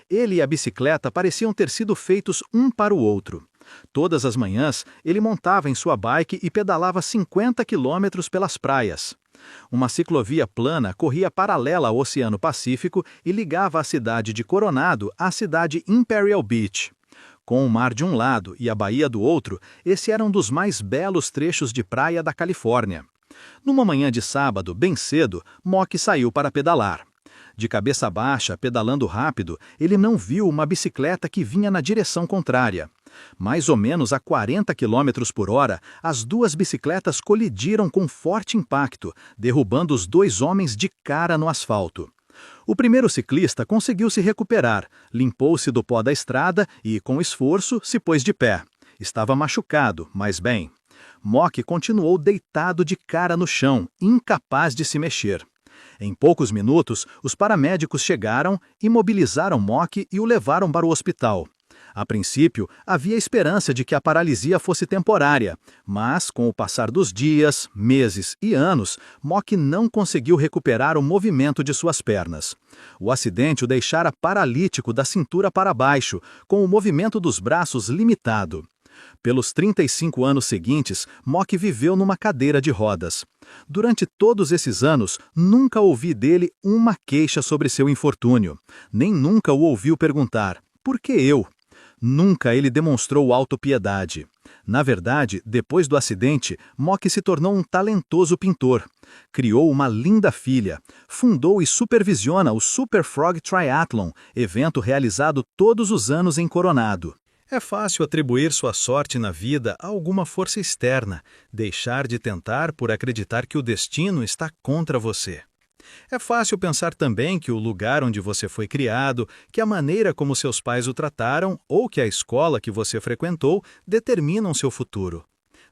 Ele e a bicicleta pareciam ter sido feitos um para o outro. Todas as manhãs, ele montava em sua bike e pedalava 50 quilômetros pelas praias. Uma ciclovia plana corria paralela ao Oceano Pacífico e ligava a cidade de Coronado à cidade Imperial Beach. Com o mar de um lado e a baía do outro, esse era um dos mais belos trechos de praia da Califórnia. Numa manhã de sábado, bem cedo, Mock saiu para pedalar. De cabeça baixa, pedalando rápido, ele não viu uma bicicleta que vinha na direção contrária. Mais ou menos a 40 km por hora, as duas bicicletas colidiram com forte impacto, derrubando os dois homens de cara no asfalto. O primeiro ciclista conseguiu se recuperar, limpou-se do pó da estrada e, com esforço, se pôs de pé. Estava machucado, mas bem. Mock continuou deitado de cara no chão, incapaz de se mexer. Em poucos minutos, os paramédicos chegaram, imobilizaram Mock e o levaram para o hospital. A princípio, havia esperança de que a paralisia fosse temporária, mas, com o passar dos dias, meses e anos, Mock não conseguiu recuperar o movimento de suas pernas. O acidente o deixara paralítico da cintura para baixo, com o movimento dos braços limitado. Pelos 35 anos seguintes, Mock viveu numa cadeira de rodas. Durante todos esses anos, nunca ouvi dele uma queixa sobre seu infortúnio. Nem nunca o ouviu perguntar, por que eu? Nunca ele demonstrou autopiedade. Na verdade, depois do acidente, Mock se tornou um talentoso pintor. Criou uma linda filha. Fundou e supervisiona o Super Frog Triathlon, evento realizado todos os anos em Coronado. É fácil atribuir sua sorte na vida a alguma força externa, deixar de tentar por acreditar que o destino está contra você. É fácil pensar também que o lugar onde você foi criado, que a maneira como seus pais o trataram ou que a escola que você frequentou determinam seu futuro.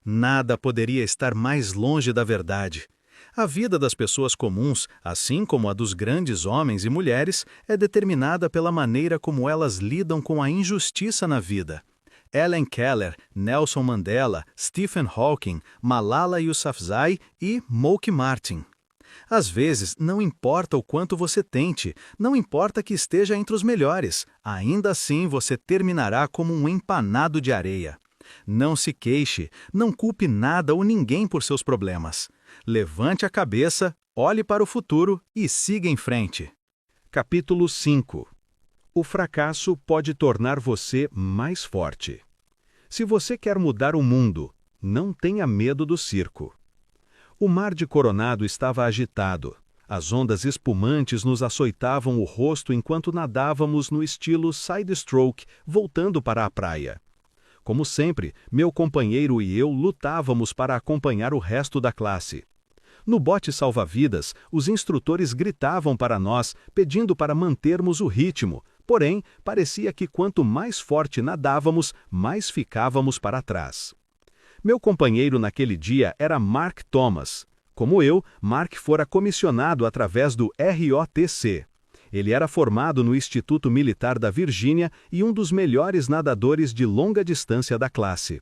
Nada poderia estar mais longe da verdade. A vida das pessoas comuns, assim como a dos grandes homens e mulheres, é determinada pela maneira como elas lidam com a injustiça na vida. Helen Keller, Nelson Mandela, Stephen Hawking, Malala Yousafzai e Moky Martin. Às vezes, não importa o quanto você tente, não importa que esteja entre os melhores, ainda assim você terminará como um empanado de areia. Não se queixe, não culpe nada ou ninguém por seus problemas. Levante a cabeça, olhe para o futuro e siga em frente. Capítulo 5. O fracasso pode tornar você mais forte. Se você quer mudar o mundo, não tenha medo do circo. O mar de Coronado estava agitado. As ondas espumantes nos açoitavam o rosto enquanto nadávamos no estilo side-stroke, voltando para a praia. Como sempre, meu companheiro e eu lutávamos para acompanhar o resto da classe. No bote salva-vidas, os instrutores gritavam para nós, pedindo para mantermos o ritmo, porém, parecia que quanto mais forte nadávamos, mais ficávamos para trás. Meu companheiro naquele dia era Mark Thomas. Como eu, Mark fora comissionado através do ROTC. Ele era formado no Instituto Militar da Virgínia e um dos melhores nadadores de longa distância da classe.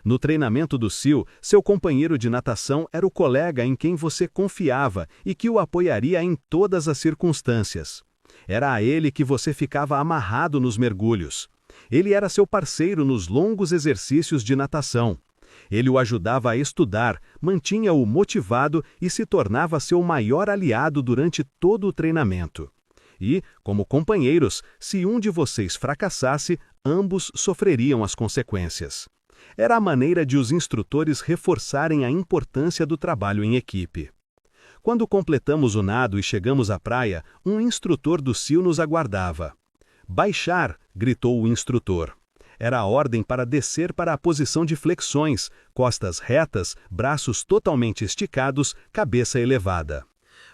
No treinamento do SEAL, seu companheiro de natação era o colega em quem você confiava e que o apoiaria em todas as circunstâncias. Era a ele que você ficava amarrado nos mergulhos. Ele era seu parceiro nos longos exercícios de natação. Ele o ajudava a estudar, mantinha-o motivado e se tornava seu maior aliado durante todo o treinamento. E, como companheiros, se um de vocês fracassasse, ambos sofreriam as consequências. Era a maneira de os instrutores reforçarem a importância do trabalho em equipe. Quando completamos o nado e chegamos à praia, um instrutor do SEAL nos aguardava. "Baixar!", gritou o instrutor. Era a ordem para descer para a posição de flexões, costas retas, braços totalmente esticados, cabeça elevada.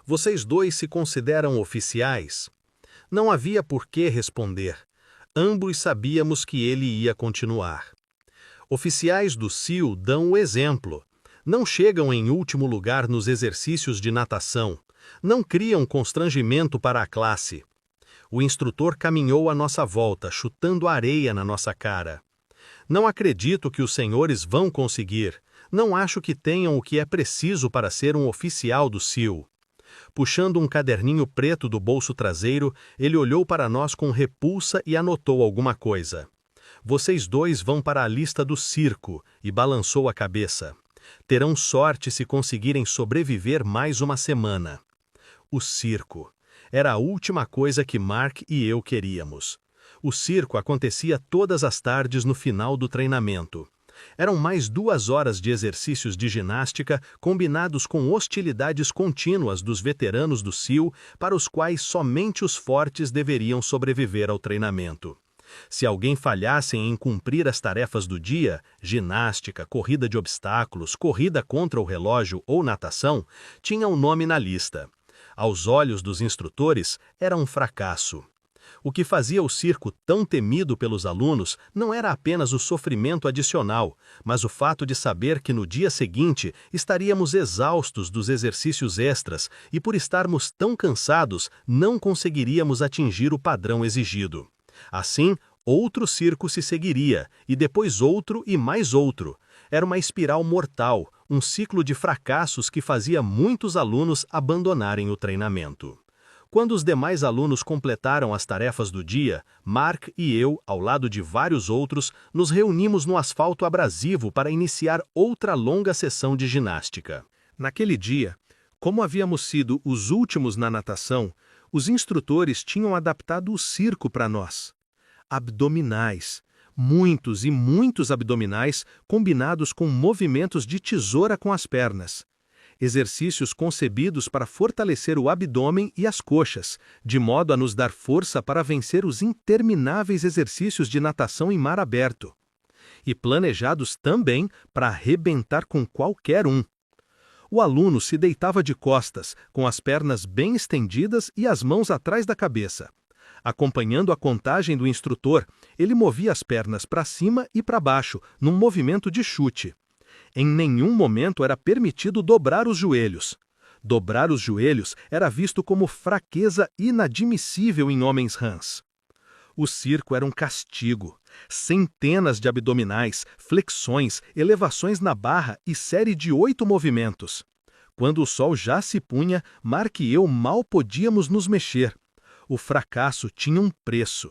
"Vocês dois se consideram oficiais?" Não havia por que responder. Ambos sabíamos que ele ia continuar. Oficiais do SEAL dão o exemplo. Não chegam em último lugar nos exercícios de natação. Não cria um constrangimento para a classe. O instrutor caminhou à nossa volta, chutando areia na nossa cara. Não acredito que os senhores vão conseguir. Não acho que tenham o que é preciso para ser um oficial do SEAL. Puxando um caderninho preto do bolso traseiro, ele olhou para nós com repulsa e anotou alguma coisa. Vocês dois vão para a lista do circo, e balançou a cabeça. Terão sorte se conseguirem sobreviver mais uma semana. O circo. Era a última coisa que Mark e eu queríamos. O circo acontecia todas as tardes no final do treinamento. Eram mais 2 horas de exercícios de ginástica combinados com hostilidades contínuas dos veteranos do SEAL, para os quais somente os fortes deveriam sobreviver ao treinamento. Se alguém falhasse em cumprir as tarefas do dia, ginástica, corrida de obstáculos, corrida contra o relógio ou natação, tinha um nome na lista. Aos olhos dos instrutores, era um fracasso. O que fazia o circo tão temido pelos alunos não era apenas o sofrimento adicional, mas o fato de saber que no dia seguinte estaríamos exaustos dos exercícios extras e, por estarmos tão cansados, não conseguiríamos atingir o padrão exigido. Assim, outro circo se seguiria, e depois outro e mais outro. Era uma espiral mortal, um ciclo de fracassos que fazia muitos alunos abandonarem o treinamento. Quando os demais alunos completaram as tarefas do dia, Mark e eu, ao lado de vários outros, nos reunimos no asfalto abrasivo para iniciar outra longa sessão de ginástica. Naquele dia, como havíamos sido os últimos na natação, os instrutores tinham adaptado o circo para nós. Abdominais. Muitos e muitos abdominais combinados com movimentos de tesoura com as pernas. Exercícios concebidos para fortalecer o abdômen e as coxas, de modo a nos dar força para vencer os intermináveis exercícios de natação em mar aberto. E planejados também para arrebentar com qualquer um. O aluno se deitava de costas, com as pernas bem estendidas e as mãos atrás da cabeça. Acompanhando a contagem do instrutor, ele movia as pernas para cima e para baixo, num movimento de chute. Em nenhum momento era permitido dobrar os joelhos. Dobrar os joelhos era visto como fraqueza inadmissível em homens rãs. O circo era um castigo. Centenas de abdominais, flexões, elevações na barra e série de 8 movimentos. Quando o sol já se punha, Mark e eu mal podíamos nos mexer. O fracasso tinha um preço.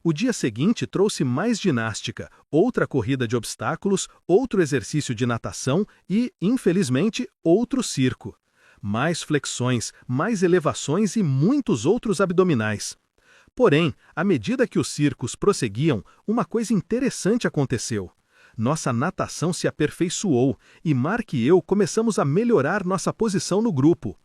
O dia seguinte trouxe mais ginástica, outra corrida de obstáculos, outro exercício de natação e, infelizmente, outro circo. Mais flexões, mais elevações e muitos outros abdominais. Porém, à medida que os circos prosseguiam, uma coisa interessante aconteceu. Nossa natação se aperfeiçoou e Mark e eu começamos a melhorar nossa posição no grupo.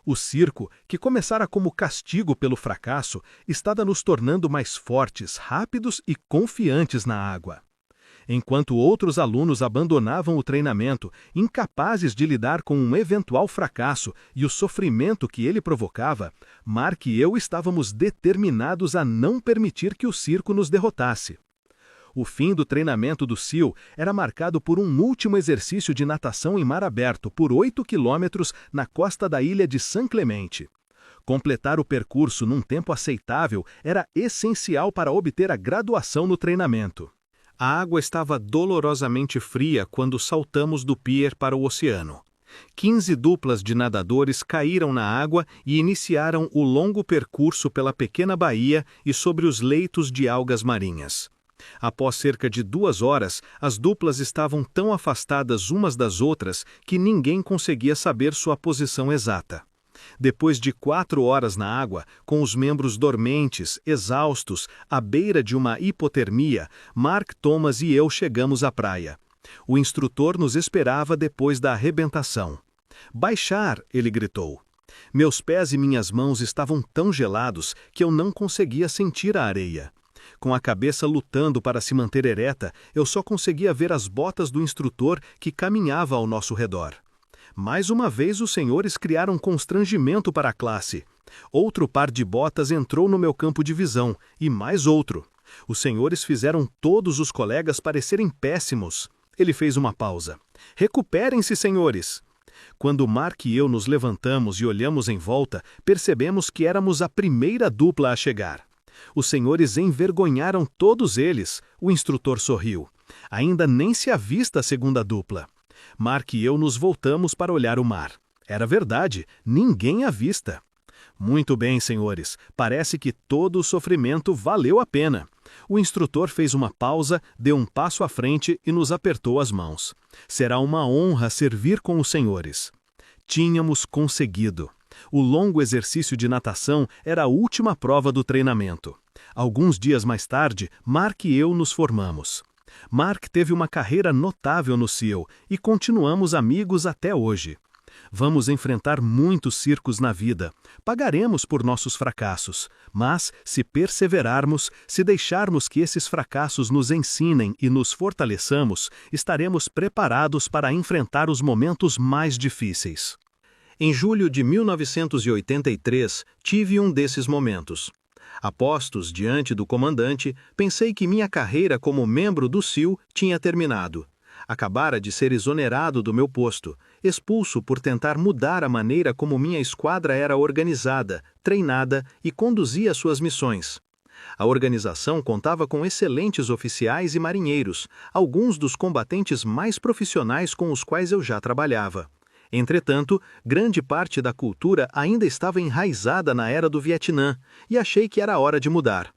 O circo, que começara como castigo pelo fracasso, estava nos tornando mais fortes, rápidos e confiantes na água. Enquanto outros alunos abandonavam o treinamento, incapazes de lidar com um eventual fracasso e o sofrimento que ele provocava, Mark e eu estávamos determinados a não permitir que o circo nos derrotasse. O fim do treinamento do SEAL era marcado por um último exercício de natação em mar aberto por 8 quilômetros na costa da ilha de San Clemente. Completar o percurso num tempo aceitável era essencial para obter a graduação no treinamento. A água estava dolorosamente fria quando saltamos do pier para o oceano. 15 duplas de nadadores caíram na água e iniciaram o longo percurso pela pequena baía e sobre os leitos de algas marinhas. Após cerca de 2 horas, as duplas estavam tão afastadas umas das outras que ninguém conseguia saber sua posição exata. Depois de 4 horas na água, com os membros dormentes, exaustos, à beira de uma hipotermia, Mark, Thomas e eu chegamos à praia. O instrutor nos esperava depois da arrebentação. "Baixar!" ele gritou. Meus pés e minhas mãos estavam tão gelados que eu não conseguia sentir a areia. Com a cabeça lutando para se manter ereta, eu só conseguia ver as botas do instrutor que caminhava ao nosso redor. Mais uma vez os senhores criaram constrangimento para a classe. Outro par de botas entrou no meu campo de visão, e mais outro. Os senhores fizeram todos os colegas parecerem péssimos. Ele fez uma pausa. "Recuperem-se, senhores!" Quando Mark e eu nos levantamos e olhamos em volta, percebemos que éramos a primeira dupla a chegar. Os senhores envergonharam todos eles, o instrutor sorriu. Ainda nem se avista a segunda dupla. Mark e eu nos voltamos para olhar o mar. Era verdade, ninguém avista. Muito bem, senhores, parece que todo o sofrimento valeu a pena. O instrutor fez uma pausa, deu um passo à frente e nos apertou as mãos. Será uma honra servir com os senhores. Tínhamos conseguido. O longo exercício de natação era a última prova do treinamento. Alguns dias mais tarde, Mark e eu nos formamos. Mark teve uma carreira notável no SEAL e continuamos amigos até hoje. Vamos enfrentar muitos circos na vida. Pagaremos por nossos fracassos, mas, se perseverarmos, se deixarmos que esses fracassos nos ensinem e nos fortaleçamos, estaremos preparados para enfrentar os momentos mais difíceis. Em julho de 1983, tive um desses momentos. A postos diante do comandante, pensei que minha carreira como membro do SEAL tinha terminado. Acabara de ser exonerado do meu posto, expulso por tentar mudar a maneira como minha esquadra era organizada, treinada e conduzia suas missões. A organização contava com excelentes oficiais e marinheiros, alguns dos combatentes mais profissionais com os quais eu já trabalhava. Entretanto, grande parte da cultura ainda estava enraizada na era do Vietnã, e achei que era hora de mudar.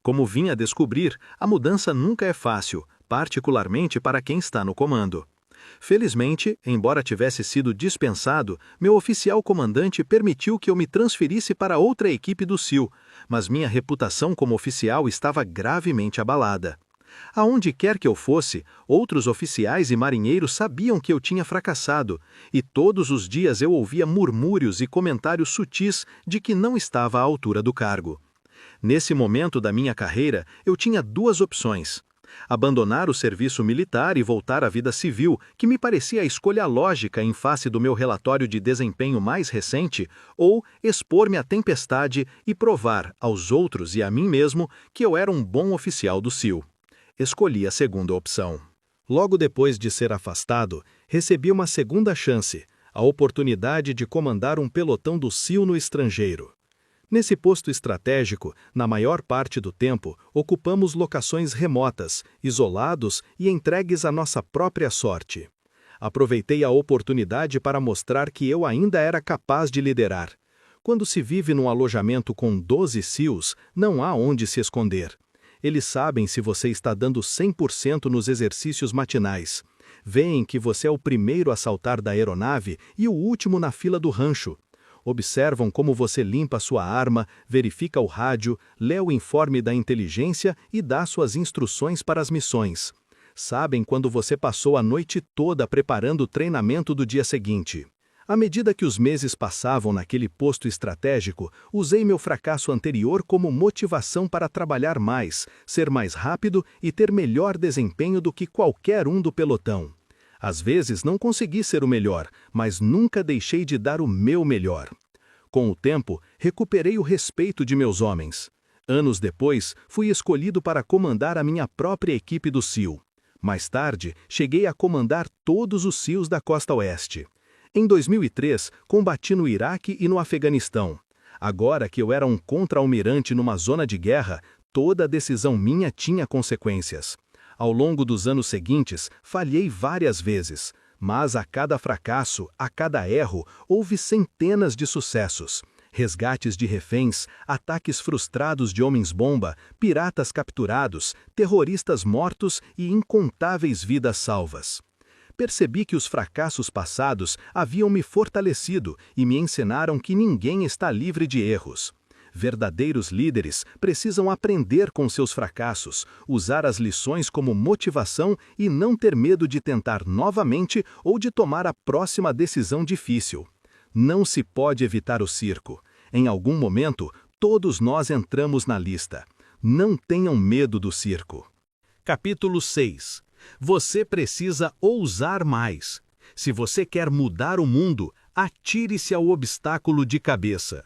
Como vim a descobrir, a mudança nunca é fácil, particularmente para quem está no comando. Felizmente, embora tivesse sido dispensado, meu oficial comandante permitiu que eu me transferisse para outra equipe do SEAL, mas minha reputação como oficial estava gravemente abalada. Aonde quer que eu fosse, outros oficiais e marinheiros sabiam que eu tinha fracassado, e todos os dias eu ouvia murmúrios e comentários sutis de que não estava à altura do cargo. Nesse momento da minha carreira, eu tinha duas opções: abandonar o serviço militar e voltar à vida civil, que me parecia a escolha lógica em face do meu relatório de desempenho mais recente, ou expor-me à tempestade e provar aos outros e a mim mesmo que eu era um bom oficial do SEAL. Escolhi a segunda opção. Logo depois de ser afastado, recebi uma segunda chance, a oportunidade de comandar um pelotão do SEAL no estrangeiro. Nesse posto estratégico, na maior parte do tempo, ocupamos locações remotas, isolados e entregues à nossa própria sorte. Aproveitei a oportunidade para mostrar que eu ainda era capaz de liderar. Quando se vive num alojamento com 12 SEALs, não há onde se esconder. Eles sabem se você está dando 100% nos exercícios matinais. Veem que você é o primeiro a saltar da aeronave e o último na fila do rancho. Observam como você limpa sua arma, verifica o rádio, lê o informe da inteligência e dá suas instruções para as missões. Sabem quando você passou a noite toda preparando o treinamento do dia seguinte. À medida que os meses passavam naquele posto estratégico, usei meu fracasso anterior como motivação para trabalhar mais, ser mais rápido e ter melhor desempenho do que qualquer um do pelotão. Às vezes não consegui ser o melhor, mas nunca deixei de dar o meu melhor. Com o tempo, recuperei o respeito de meus homens. Anos depois, fui escolhido para comandar a minha própria equipe do SEAL. Mais tarde, cheguei a comandar todos os SEALs da Costa Oeste. Em 2003, combati no Iraque e no Afeganistão. Agora que eu era um contra-almirante numa zona de guerra, toda decisão minha tinha consequências. Ao longo dos anos seguintes, falhei várias vezes, mas a cada fracasso, a cada erro, houve centenas de sucessos. Resgates de reféns, ataques frustrados de homens-bomba, piratas capturados, terroristas mortos e incontáveis vidas salvas. Percebi que os fracassos passados haviam me fortalecido e me ensinaram que ninguém está livre de erros. Verdadeiros líderes precisam aprender com seus fracassos, usar as lições como motivação e não ter medo de tentar novamente ou de tomar a próxima decisão difícil. Não se pode evitar o circo. Em algum momento, todos nós entramos na lista. Não tenham medo do circo. Capítulo 6. Você precisa ousar mais. Se você quer mudar o mundo, atire-se ao obstáculo de cabeça.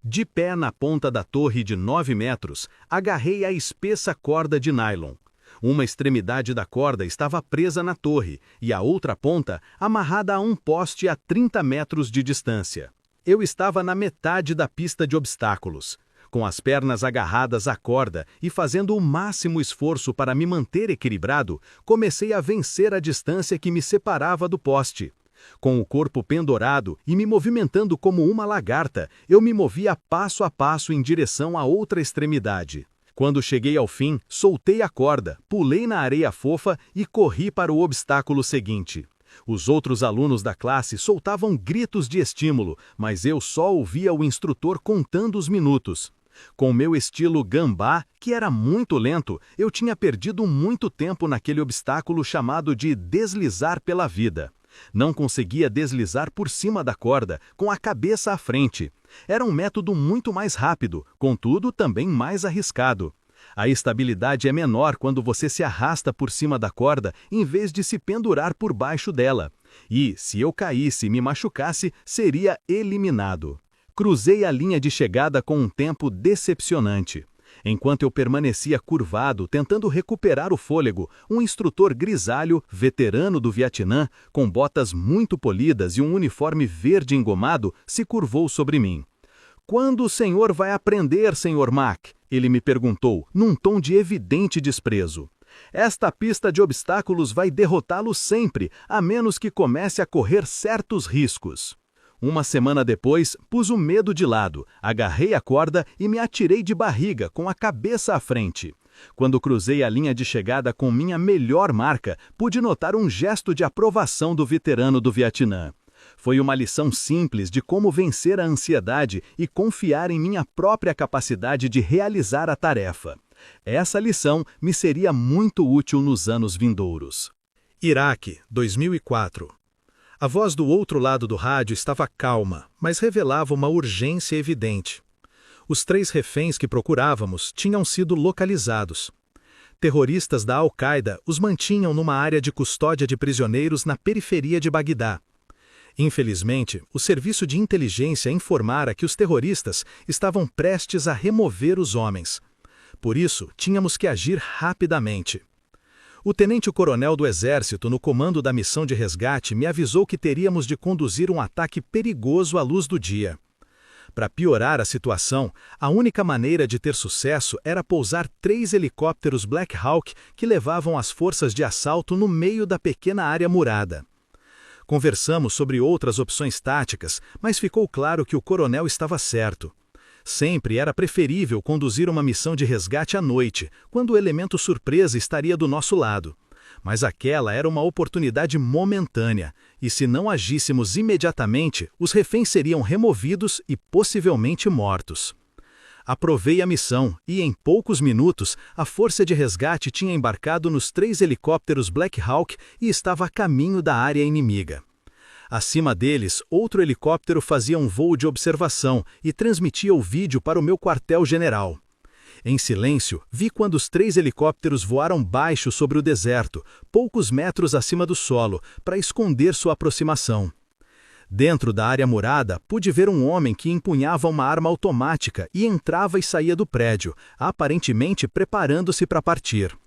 De pé na ponta da torre de 9 metros, agarrei a espessa corda de nylon. Uma extremidade da corda estava presa na torre e a outra ponta amarrada a um poste a 30 metros de distância. Eu estava na metade da pista de obstáculos, com as pernas agarradas à corda e fazendo o máximo esforço para me manter equilibrado, comecei a vencer a distância que me separava do poste. Com o corpo pendurado e me movimentando como uma lagarta, eu me movia passo a passo em direção à outra extremidade. Quando cheguei ao fim, soltei a corda, pulei na areia fofa e corri para o obstáculo seguinte. Os outros alunos da classe soltavam gritos de estímulo, mas eu só ouvia o instrutor contando os minutos. Com meu estilo gambá, que era muito lento, eu tinha perdido muito tempo naquele obstáculo chamado de deslizar pela vida. Não conseguia deslizar por cima da corda, com a cabeça à frente. Era um método muito mais rápido, contudo também mais arriscado. A estabilidade é menor quando você se arrasta por cima da corda em vez de se pendurar por baixo dela. E, se eu caísse e me machucasse, seria eliminado. Cruzei a linha de chegada com um tempo decepcionante. Enquanto eu permanecia curvado, tentando recuperar o fôlego, um instrutor grisalho, veterano do Vietnã, com botas muito polidas e um uniforme verde engomado, se curvou sobre mim. "Quando o senhor vai aprender, Sr. Mack?" Ele me perguntou, num tom de evidente desprezo. "Esta pista de obstáculos vai derrotá-lo sempre, a menos que comece a correr certos riscos." Uma semana depois, pus o medo de lado, agarrei a corda e me atirei de barriga, com a cabeça à frente. Quando cruzei a linha de chegada com minha melhor marca, pude notar um gesto de aprovação do veterano do Vietnã. Foi uma lição simples de como vencer a ansiedade e confiar em minha própria capacidade de realizar a tarefa. Essa lição me seria muito útil nos anos vindouros. Iraque, 2004. A voz do outro lado do rádio estava calma, mas revelava uma urgência evidente. Os 3 reféns que procurávamos tinham sido localizados. Terroristas da Al-Qaeda os mantinham numa área de custódia de prisioneiros na periferia de Bagdá. Infelizmente, o serviço de inteligência informara que os terroristas estavam prestes a remover os homens. Por isso, tínhamos que agir rapidamente. O tenente-coronel do Exército, no comando da missão de resgate, me avisou que teríamos de conduzir um ataque perigoso à luz do dia. Para piorar a situação, a única maneira de ter sucesso era pousar 3 helicópteros Black Hawk que levavam as forças de assalto no meio da pequena área murada. Conversamos sobre outras opções táticas, mas ficou claro que o coronel estava certo. Sempre era preferível conduzir uma missão de resgate à noite, quando o elemento surpresa estaria do nosso lado. Mas aquela era uma oportunidade momentânea, e se não agíssemos imediatamente, os reféns seriam removidos e possivelmente mortos. Aprovei a missão e, em poucos minutos, a força de resgate tinha embarcado nos 3 helicópteros Black Hawk e estava a caminho da área inimiga. Acima deles, outro helicóptero fazia um voo de observação e transmitia o vídeo para o meu quartel-general. Em silêncio, vi quando os 3 helicópteros voaram baixo sobre o deserto, poucos metros acima do solo, para esconder sua aproximação. Dentro da área murada, pude ver um homem que empunhava uma arma automática e entrava e saía do prédio, aparentemente preparando-se para partir.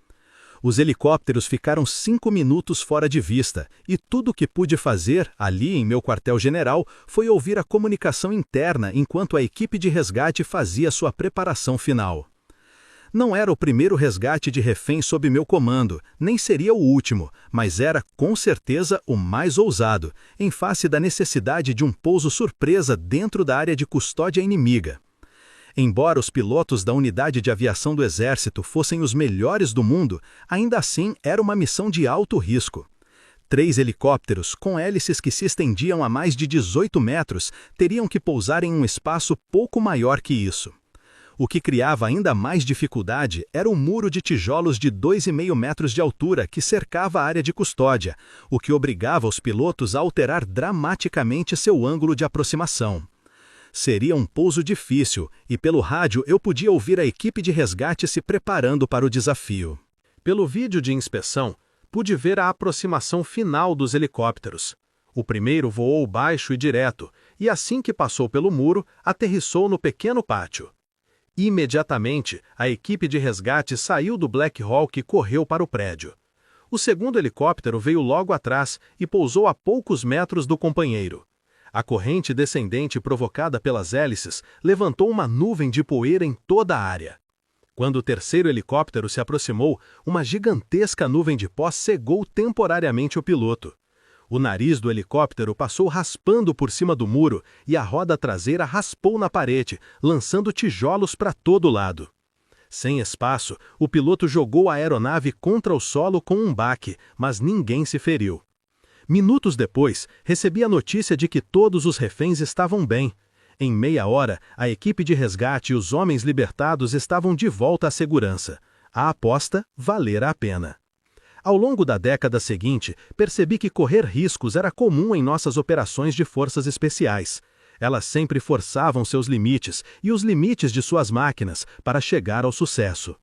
Os helicópteros ficaram 5 minutos fora de vista, e tudo o que pude fazer, ali em meu quartel-general, foi ouvir a comunicação interna enquanto a equipe de resgate fazia sua preparação final. Não era o primeiro resgate de refém sob meu comando, nem seria o último, mas era, com certeza, o mais ousado, em face da necessidade de um pouso surpresa dentro da área de custódia inimiga. Embora os pilotos da unidade de aviação do Exército fossem os melhores do mundo, ainda assim era uma missão de alto risco. 3 helicópteros, com hélices que se estendiam a mais de 18 metros, teriam que pousar em um espaço pouco maior que isso. O que criava ainda mais dificuldade era o muro de tijolos de 2,5 metros de altura que cercava a área de custódia, o que obrigava os pilotos a alterar dramaticamente seu ângulo de aproximação. Seria um pouso difícil, e pelo rádio eu podia ouvir a equipe de resgate se preparando para o desafio. Pelo vídeo de inspeção, pude ver a aproximação final dos helicópteros. O primeiro voou baixo e direto, e assim que passou pelo muro, aterrissou no pequeno pátio. Imediatamente, a equipe de resgate saiu do Black Hawk e correu para o prédio. O segundo helicóptero veio logo atrás e pousou a poucos metros do companheiro. A corrente descendente provocada pelas hélices levantou uma nuvem de poeira em toda a área. Quando o terceiro helicóptero se aproximou, uma gigantesca nuvem de pó cegou temporariamente o piloto. O nariz do helicóptero passou raspando por cima do muro e a roda traseira raspou na parede, lançando tijolos para todo lado. Sem espaço, o piloto jogou a aeronave contra o solo com um baque, mas ninguém se feriu. Minutos depois, recebi a notícia de que todos os reféns estavam bem. Em meia hora, a equipe de resgate e os homens libertados estavam de volta à segurança. A aposta valera a pena. Ao longo da década seguinte, percebi que correr riscos era comum em nossas operações de forças especiais. Elas sempre forçavam seus limites e os limites de suas máquinas para chegar ao sucesso.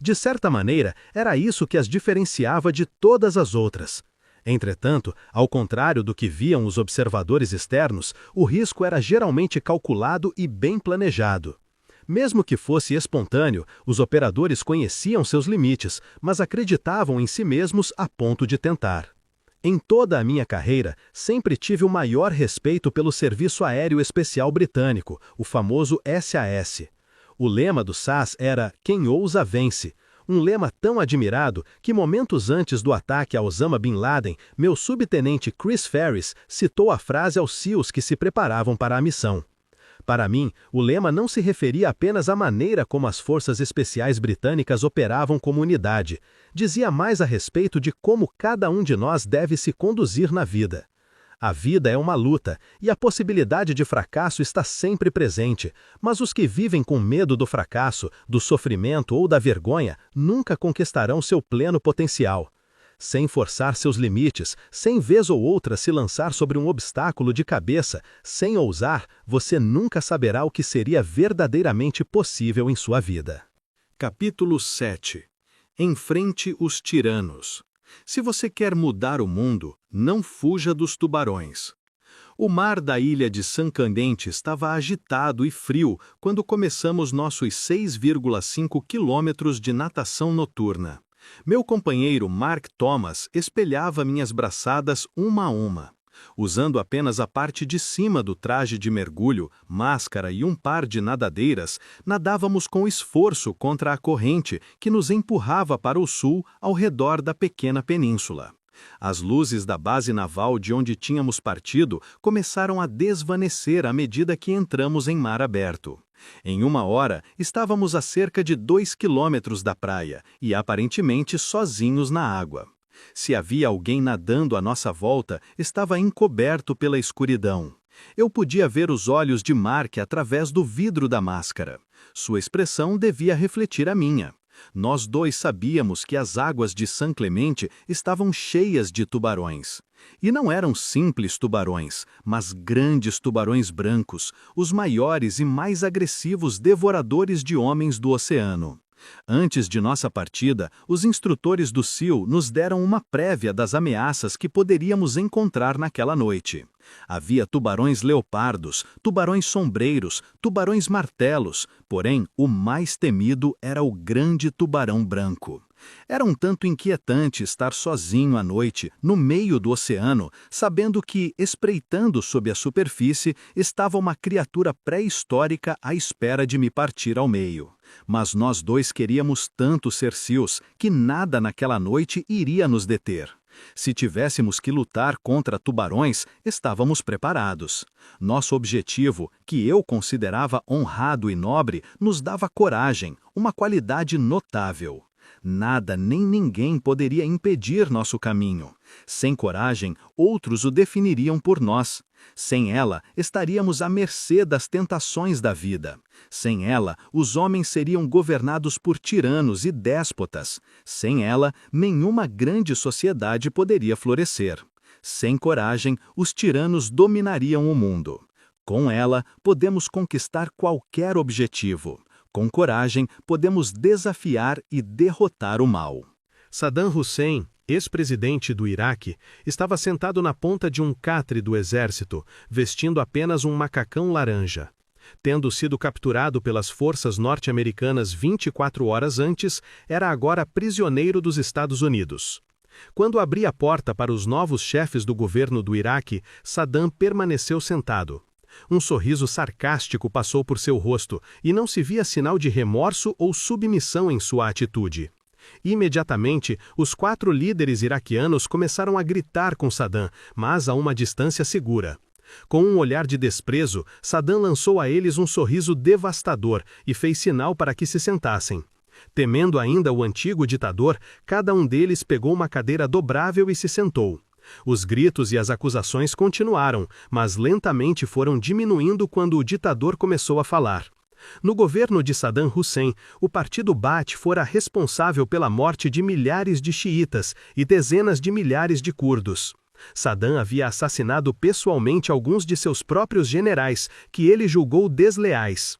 De certa maneira, era isso que as diferenciava de todas as outras. Entretanto, ao contrário do que viam os observadores externos, o risco era geralmente calculado e bem planejado. Mesmo que fosse espontâneo, os operadores conheciam seus limites, mas acreditavam em si mesmos a ponto de tentar. Em toda a minha carreira, sempre tive o maior respeito pelo Serviço Aéreo Especial Britânico, o famoso SAS. O lema do SAS era "Quem ousa, vence", um lema tão admirado que momentos antes do ataque a Osama Bin Laden, meu subtenente Chris Ferris citou a frase aos SEALs que se preparavam para a missão. Para mim, o lema não se referia apenas à maneira como as forças especiais britânicas operavam como unidade, dizia mais a respeito de como cada um de nós deve se conduzir na vida. A vida é uma luta, e a possibilidade de fracasso está sempre presente, mas os que vivem com medo do fracasso, do sofrimento ou da vergonha nunca conquistarão seu pleno potencial. Sem forçar seus limites, sem vez ou outra se lançar sobre um obstáculo de cabeça, sem ousar, você nunca saberá o que seria verdadeiramente possível em sua vida. Capítulo 7. Enfrente os tiranos. Se você quer mudar o mundo, não fuja dos tubarões. O mar da ilha de San Candente estava agitado e frio quando começamos nossos 6,5 quilômetros de natação noturna. Meu companheiro Mark Thomas espelhava minhas braçadas uma a uma. Usando apenas a parte de cima do traje de mergulho, máscara e um par de nadadeiras, nadávamos com esforço contra a corrente que nos empurrava para o sul ao redor da pequena península. As luzes da base naval de onde tínhamos partido começaram a desvanecer à medida que entramos em mar aberto. Em uma hora, estávamos a cerca de 2 quilômetros da praia e aparentemente sozinhos na água. Se havia alguém nadando à nossa volta, estava encoberto pela escuridão. Eu podia ver os olhos de Mark através do vidro da máscara. Sua expressão devia refletir a minha. Nós dois sabíamos que as águas de San Clemente estavam cheias de tubarões. E não eram simples tubarões, mas grandes tubarões brancos, os maiores e mais agressivos devoradores de homens do oceano. Antes de nossa partida, os instrutores do SEAL nos deram uma prévia das ameaças que poderíamos encontrar naquela noite. Havia tubarões leopardos, tubarões sombreiros, tubarões martelos, porém o mais temido era o grande tubarão branco. Era um tanto inquietante estar sozinho à noite, no meio do oceano, sabendo que, espreitando sob a superfície, estava uma criatura pré-histórica à espera de me partir ao meio. Mas nós dois queríamos tanto ser SEALs que nada naquela noite iria nos deter. Se tivéssemos que lutar contra tubarões, estávamos preparados. Nosso objetivo, que eu considerava honrado e nobre, nos dava coragem, uma qualidade notável. Nada nem ninguém poderia impedir nosso caminho. Sem coragem, outros o definiriam por nós. Sem ela, estaríamos à mercê das tentações da vida. Sem ela, os homens seriam governados por tiranos e déspotas. Sem ela, nenhuma grande sociedade poderia florescer. Sem coragem, os tiranos dominariam o mundo. Com ela, podemos conquistar qualquer objetivo. Com coragem, podemos desafiar e derrotar o mal. Saddam Hussein, ex-presidente do Iraque, estava sentado na ponta de um catre do exército, vestindo apenas um macacão laranja. Tendo sido capturado pelas forças norte-americanas 24 horas antes, era agora prisioneiro dos Estados Unidos. Quando abri a porta para os novos chefes do governo do Iraque, Saddam permaneceu sentado. Um sorriso sarcástico passou por seu rosto e não se via sinal de remorso ou submissão em sua atitude. Imediatamente, os 4 líderes iraquianos começaram a gritar com Saddam, mas a uma distância segura. Com um olhar de desprezo, Saddam lançou a eles um sorriso devastador e fez sinal para que se sentassem. Temendo ainda o antigo ditador, cada um deles pegou uma cadeira dobrável e se sentou. Os gritos e as acusações continuaram, mas lentamente foram diminuindo quando o ditador começou a falar. No governo de Saddam Hussein, o partido Baath fora responsável pela morte de milhares de xiitas e dezenas de milhares de curdos. Saddam havia assassinado pessoalmente alguns de seus próprios generais, que ele julgou desleais.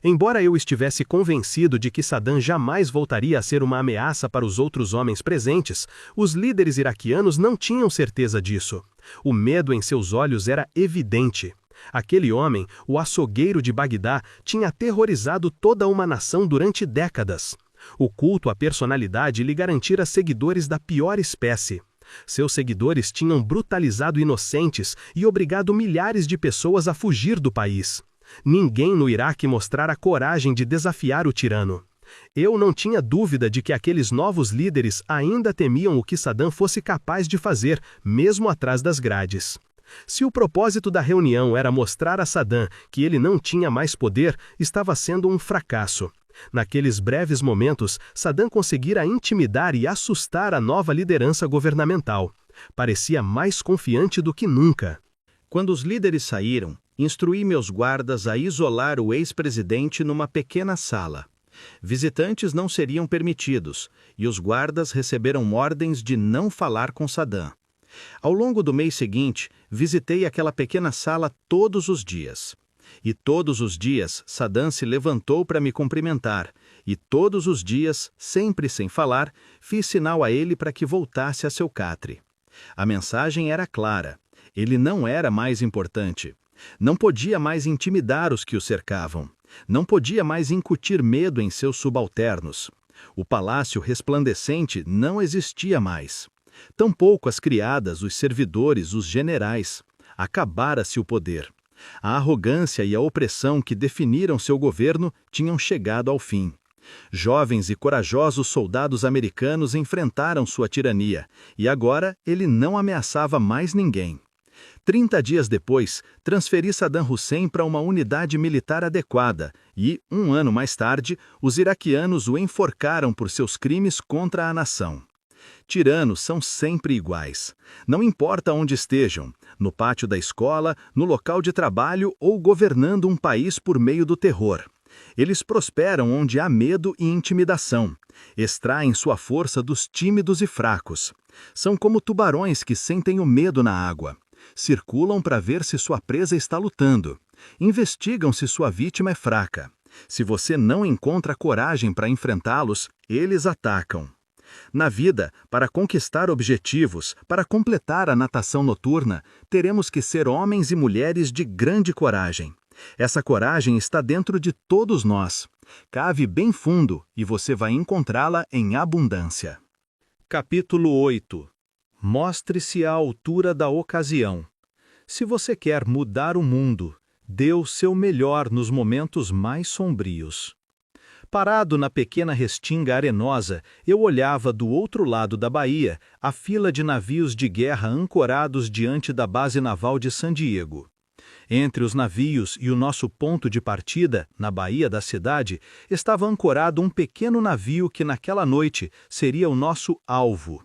Embora eu estivesse convencido de que Saddam jamais voltaria a ser uma ameaça para os outros homens presentes, os líderes iraquianos não tinham certeza disso. O medo em seus olhos era evidente. Aquele homem, o açougueiro de Bagdá, tinha aterrorizado toda uma nação durante décadas. O culto à personalidade lhe garantira seguidores da pior espécie. Seus seguidores tinham brutalizado inocentes e obrigado milhares de pessoas a fugir do país. Ninguém no Iraque mostrara coragem de desafiar o tirano. Eu não tinha dúvida de que aqueles novos líderes ainda temiam o que Saddam fosse capaz de fazer, mesmo atrás das grades. Se o propósito da reunião era mostrar a Saddam que ele não tinha mais poder, estava sendo um fracasso. Naqueles breves momentos, Saddam conseguira intimidar e assustar a nova liderança governamental. Parecia mais confiante do que nunca. Quando os líderes saíram, instruí meus guardas a isolar o ex-presidente numa pequena sala. Visitantes não seriam permitidos, e os guardas receberam ordens de não falar com Saddam. Ao longo do mês seguinte, visitei aquela pequena sala todos os dias. E todos os dias, Saddam se levantou para me cumprimentar, e todos os dias, sempre sem falar, fiz sinal a ele para que voltasse a seu catre. A mensagem era clara. Ele não era mais importante. Não podia mais intimidar os que o cercavam. Não podia mais incutir medo em seus subalternos. O palácio resplandecente não existia mais. Tampouco as criadas, os servidores, os generais. Acabara-se o poder. A arrogância e a opressão que definiram seu governo tinham chegado ao fim. Jovens e corajosos soldados americanos enfrentaram sua tirania, e agora ele não ameaçava mais ninguém. 30 dias depois, transferi Saddam Hussein para uma unidade militar adequada e, um ano mais tarde, os iraquianos o enforcaram por seus crimes contra a nação. Tiranos são sempre iguais. Não importa onde estejam, no pátio da escola, no local de trabalho ou governando um país por meio do terror. Eles prosperam onde há medo e intimidação. Extraem sua força dos tímidos e fracos. São como tubarões que sentem o medo na água. Circulam para ver se sua presa está lutando. Investigam se sua vítima é fraca. Se você não encontra coragem para enfrentá-los, eles atacam. Na vida, para conquistar objetivos, para completar a natação noturna, teremos que ser homens e mulheres de grande coragem. Essa coragem está dentro de todos nós. Cave bem fundo e você vai encontrá-la em abundância. Capítulo 8. Mostre-se à altura da ocasião. Se você quer mudar o mundo, dê o seu melhor nos momentos mais sombrios. Parado na pequena restinga arenosa, eu olhava do outro lado da baía a fila de navios de guerra ancorados diante da base naval de San Diego. Entre os navios e o nosso ponto de partida, na baía da cidade, estava ancorado um pequeno navio que naquela noite seria o nosso alvo.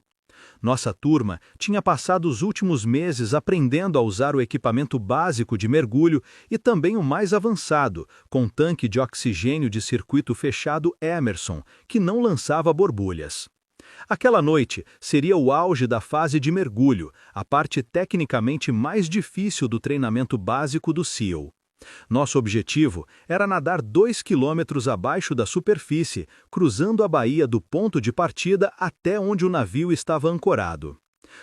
Nossa turma tinha passado os últimos meses aprendendo a usar o equipamento básico de mergulho e também o mais avançado, com tanque de oxigênio de circuito fechado Emerson, que não lançava borbulhas. Aquela noite seria o auge da fase de mergulho, a parte tecnicamente mais difícil do treinamento básico do SEAL. Nosso objetivo era nadar 2 quilômetros abaixo da superfície, cruzando a baía do ponto de partida até onde o navio estava ancorado.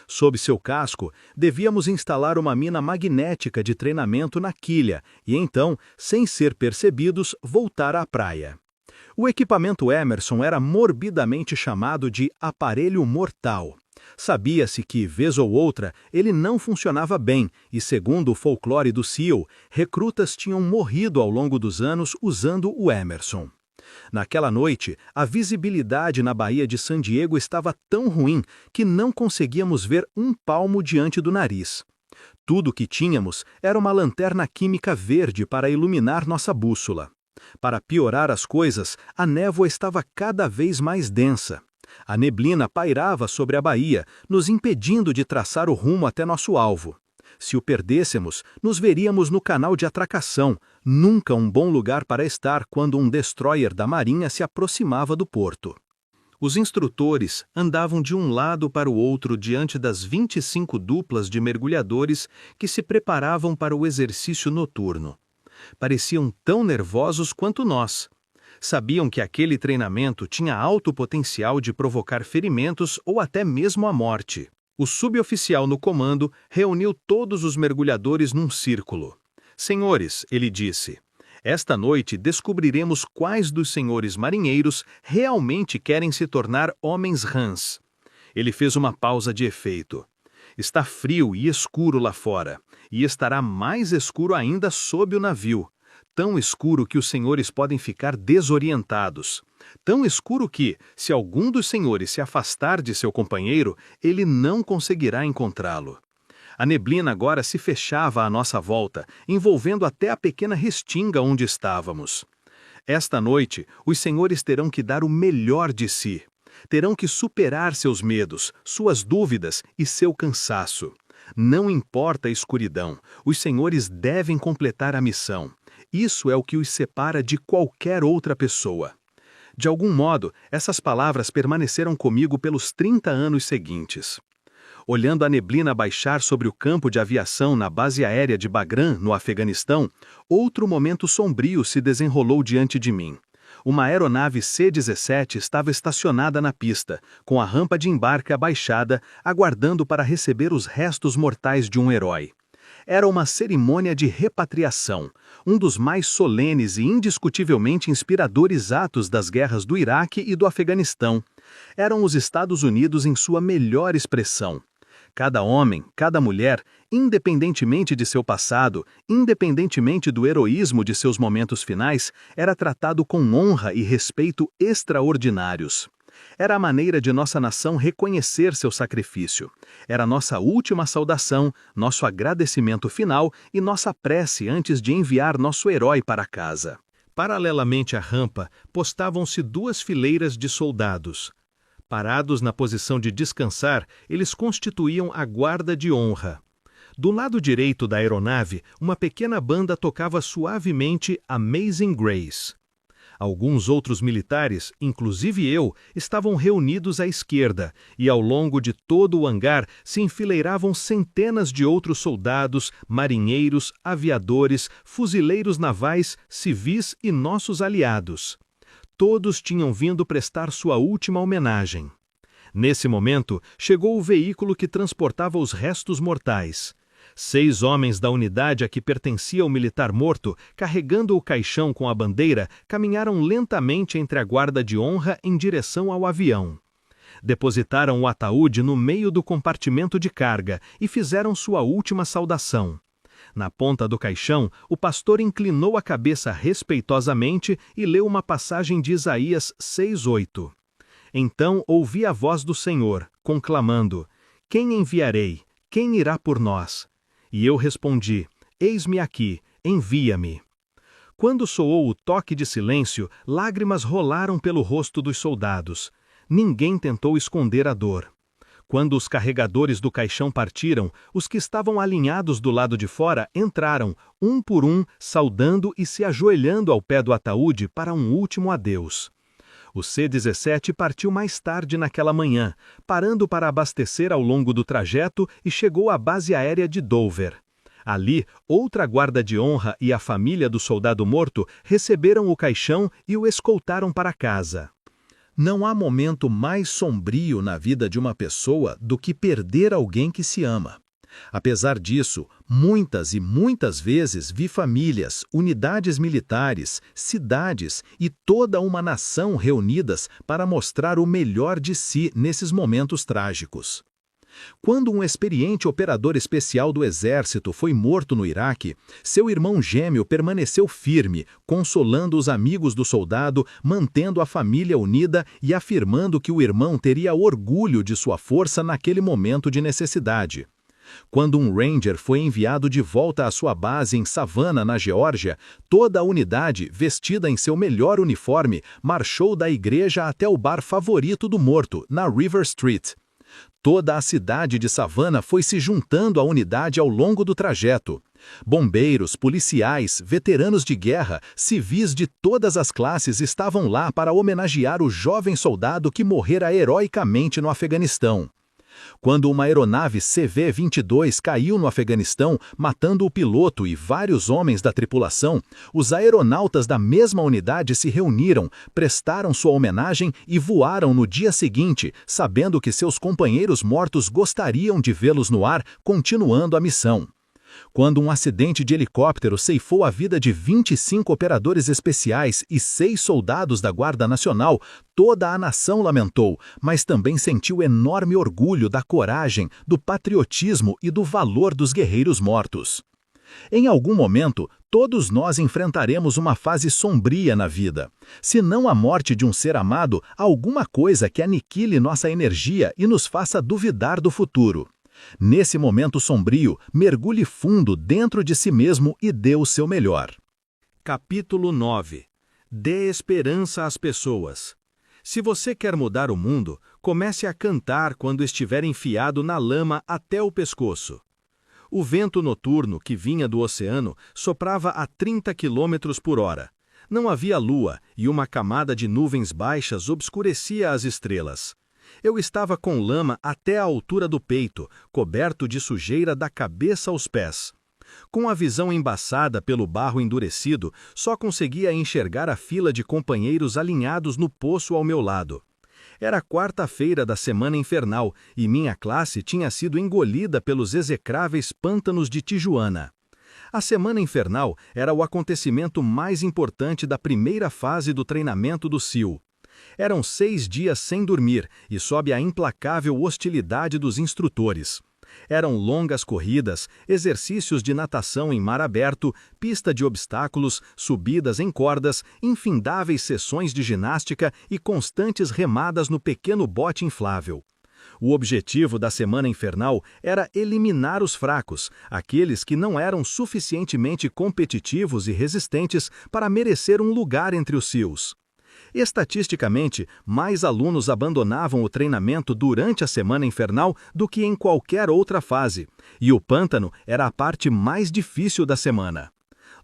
Sob seu casco, devíamos instalar uma mina magnética de treinamento na quilha e então, sem ser percebidos, voltar à praia. O equipamento Emerson era morbidamente chamado de aparelho mortal. Sabia-se que, vez ou outra, ele não funcionava bem e, segundo o folclore do SEAL, recrutas tinham morrido ao longo dos anos usando o Emerson. Naquela noite, a visibilidade na Baía de San Diego estava tão ruim que não conseguíamos ver um palmo diante do nariz. Tudo o que tínhamos era uma lanterna química verde para iluminar nossa bússola. Para piorar as coisas, a névoa estava cada vez mais densa. A neblina pairava sobre a baía, nos impedindo de traçar o rumo até nosso alvo. Se o perdêssemos, nos veríamos no canal de atracação, nunca um bom lugar para estar quando um destroyer da Marinha se aproximava do porto. Os instrutores andavam de um lado para o outro diante das 25 duplas de mergulhadores que se preparavam para o exercício noturno. Pareciam tão nervosos quanto nós. Sabiam que aquele treinamento tinha alto potencial de provocar ferimentos ou até mesmo a morte. O suboficial no comando reuniu todos os mergulhadores num círculo. Senhores, ele disse, esta noite descobriremos quais dos senhores marinheiros realmente querem se tornar homens rãs. Ele fez uma pausa de efeito. Está frio e escuro lá fora, e estará mais escuro ainda sob o navio. Tão escuro que os senhores podem ficar desorientados. Tão escuro que, se algum dos senhores se afastar de seu companheiro, ele não conseguirá encontrá-lo. A neblina agora se fechava à nossa volta, envolvendo até a pequena restinga onde estávamos. Esta noite, os senhores terão que dar o melhor de si. Terão que superar seus medos, suas dúvidas e seu cansaço. Não importa a escuridão, os senhores devem completar a missão. Isso é o que os separa de qualquer outra pessoa. De algum modo, essas palavras permaneceram comigo pelos 30 anos seguintes. Olhando a neblina baixar sobre o campo de aviação na base aérea de Bagram, no Afeganistão, outro momento sombrio se desenrolou diante de mim. Uma aeronave C-17 estava estacionada na pista, com a rampa de embarque abaixada, aguardando para receber os restos mortais de um herói. Era uma cerimônia de repatriação, um dos mais solenes e indiscutivelmente inspiradores atos das guerras do Iraque e do Afeganistão. Eram os Estados Unidos em sua melhor expressão. Cada homem, cada mulher, independentemente de seu passado, independentemente do heroísmo de seus momentos finais, era tratado com honra e respeito extraordinários. Era a maneira de nossa nação reconhecer seu sacrifício. Era nossa última saudação, nosso agradecimento final e nossa prece antes de enviar nosso herói para casa. Paralelamente à rampa, postavam-se 2 fileiras de soldados. Parados na posição de descansar, eles constituíam a guarda de honra. Do lado direito da aeronave, uma pequena banda tocava suavemente Amazing Grace. Alguns outros militares, inclusive eu, estavam reunidos à esquerda, e ao longo de todo o hangar se enfileiravam centenas de outros soldados, marinheiros, aviadores, fuzileiros navais, civis e nossos aliados. Todos tinham vindo prestar sua última homenagem. Nesse momento, chegou o veículo que transportava os restos mortais. 6 homens da unidade a que pertencia o militar morto, carregando o caixão com a bandeira, caminharam lentamente entre a guarda de honra em direção ao avião. Depositaram o ataúde no meio do compartimento de carga e fizeram sua última saudação. Na ponta do caixão, o pastor inclinou a cabeça respeitosamente e leu uma passagem de Isaías 6:8. Então ouvi a voz do Senhor, conclamando: Quem enviarei? Quem irá por nós? E eu respondi: Eis-me aqui, envia-me. Quando soou o toque de silêncio, lágrimas rolaram pelo rosto dos soldados. Ninguém tentou esconder a dor. Quando os carregadores do caixão partiram, os que estavam alinhados do lado de fora entraram, um por um, saudando e se ajoelhando ao pé do ataúde para um último adeus. O C-17 partiu mais tarde naquela manhã, parando para abastecer ao longo do trajeto e chegou à base aérea de Dover. Ali, outra guarda de honra e a família do soldado morto receberam o caixão e o escoltaram para casa. Não há momento mais sombrio na vida de uma pessoa do que perder alguém que se ama. Apesar disso, muitas e muitas vezes vi famílias, unidades militares, cidades e toda uma nação reunidas para mostrar o melhor de si nesses momentos trágicos. Quando um experiente operador especial do exército foi morto no Iraque, seu irmão gêmeo permaneceu firme, consolando os amigos do soldado, mantendo a família unida e afirmando que o irmão teria orgulho de sua força naquele momento de necessidade. Quando um Ranger foi enviado de volta à sua base em Savannah, na Geórgia, toda a unidade, vestida em seu melhor uniforme, marchou da igreja até o bar favorito do morto, na River Street. Toda a cidade de Savannah foi se juntando à unidade ao longo do trajeto. Bombeiros, policiais, veteranos de guerra, civis de todas as classes estavam lá para homenagear o jovem soldado que morrera heroicamente no Afeganistão. Quando uma aeronave CV-22 caiu no Afeganistão, matando o piloto e vários homens da tripulação, os aeronautas da mesma unidade se reuniram, prestaram sua homenagem e voaram no dia seguinte, sabendo que seus companheiros mortos gostariam de vê-los no ar, continuando a missão. Quando um acidente de helicóptero ceifou a vida de 25 operadores especiais e 6 soldados da Guarda Nacional, toda a nação lamentou, mas também sentiu enorme orgulho da coragem, do patriotismo e do valor dos guerreiros mortos. Em algum momento, todos nós enfrentaremos uma fase sombria na vida. Se não a morte de um ser amado, alguma coisa que aniquile nossa energia e nos faça duvidar do futuro. Nesse momento sombrio, mergulhe fundo dentro de si mesmo e dê o seu melhor. Capítulo 9. Dê esperança às pessoas. Se você quer mudar o mundo, comece a cantar quando estiver enfiado na lama até o pescoço. O vento noturno que vinha do oceano soprava a 30 km por hora. Não havia lua e uma camada de nuvens baixas obscurecia as estrelas. Eu estava com lama até a altura do peito, coberto de sujeira da cabeça aos pés. Com a visão embaçada pelo barro endurecido, só conseguia enxergar a fila de companheiros alinhados no poço ao meu lado. Era quarta-feira da semana infernal e minha classe tinha sido engolida pelos execráveis pântanos de Tijuana. A semana infernal era o acontecimento mais importante da primeira fase do treinamento do SEAL. Eram 6 dias sem dormir e sob a implacável hostilidade dos instrutores. Eram longas corridas, exercícios de natação em mar aberto, pista de obstáculos, subidas em cordas, infindáveis sessões de ginástica e constantes remadas no pequeno bote inflável. O objetivo da semana infernal era eliminar os fracos, aqueles que não eram suficientemente competitivos e resistentes para merecer um lugar entre os SEALs. Estatisticamente, mais alunos abandonavam o treinamento durante a semana infernal do que em qualquer outra fase, e o pântano era a parte mais difícil da semana.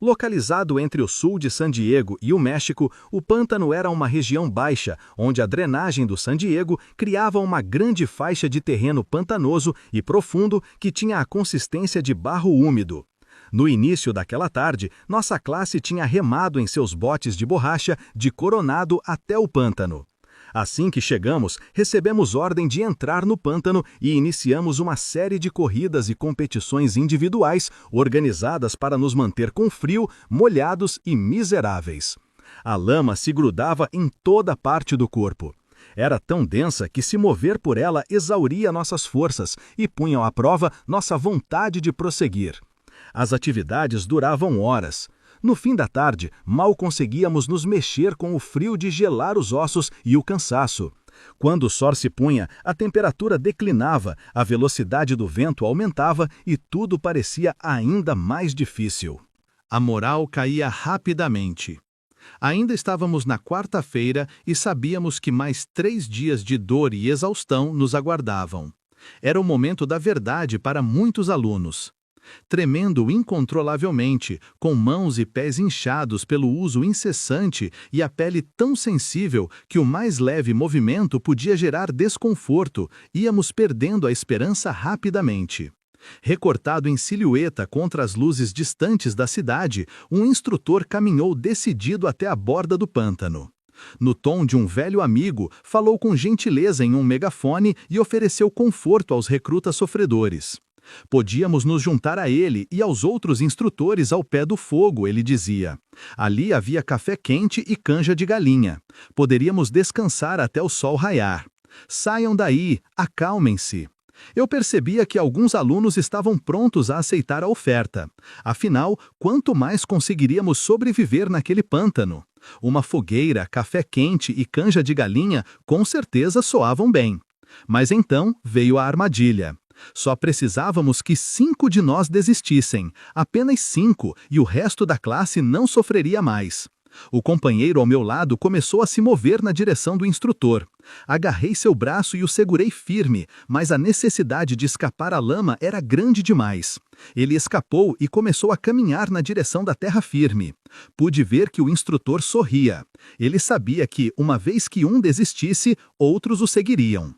Localizado entre o sul de San Diego e o México, o pântano era uma região baixa, onde a drenagem do San Diego criava uma grande faixa de terreno pantanoso e profundo que tinha a consistência de barro úmido. No início daquela tarde, nossa classe tinha remado em seus botes de borracha de Coronado até o pântano. Assim que chegamos, recebemos ordem de entrar no pântano e iniciamos uma série de corridas e competições individuais organizadas para nos manter com frio, molhados e miseráveis. A lama se grudava em toda parte do corpo. Era tão densa que se mover por ela exauria nossas forças e punham à prova nossa vontade de prosseguir. As atividades duravam horas. No fim da tarde, mal conseguíamos nos mexer com o frio de gelar os ossos e o cansaço. Quando o sol se punha, a temperatura declinava, a velocidade do vento aumentava e tudo parecia ainda mais difícil. A moral caía rapidamente. Ainda estávamos na quarta-feira e sabíamos que mais 3 dias de dor e exaustão nos aguardavam. Era o momento da verdade para muitos alunos. Tremendo incontrolavelmente, com mãos e pés inchados pelo uso incessante e a pele tão sensível que o mais leve movimento podia gerar desconforto, íamos perdendo a esperança rapidamente. Recortado em silhueta contra as luzes distantes da cidade, um instrutor caminhou decidido até a borda do pântano. No tom de um velho amigo, falou com gentileza em um megafone e ofereceu conforto aos recrutas sofredores. Podíamos nos juntar a ele e aos outros instrutores ao pé do fogo, ele dizia. Ali havia café quente e canja de galinha. Poderíamos descansar até o sol raiar. Saiam daí, acalmem-se. Eu percebia que alguns alunos estavam prontos a aceitar a oferta. Afinal, quanto mais conseguiríamos sobreviver naquele pântano? Uma fogueira, café quente e canja de galinha com certeza soavam bem. Mas então veio a armadilha. Só precisávamos que 5 de nós desistissem, apenas 5, e o resto da classe não sofreria mais. O companheiro ao meu lado começou a se mover na direção do instrutor. Agarrei seu braço e o segurei firme, mas a necessidade de escapar à lama era grande demais. Ele escapou e começou a caminhar na direção da terra firme. Pude ver que o instrutor sorria. Ele sabia que, uma vez que um desistisse, outros o seguiriam.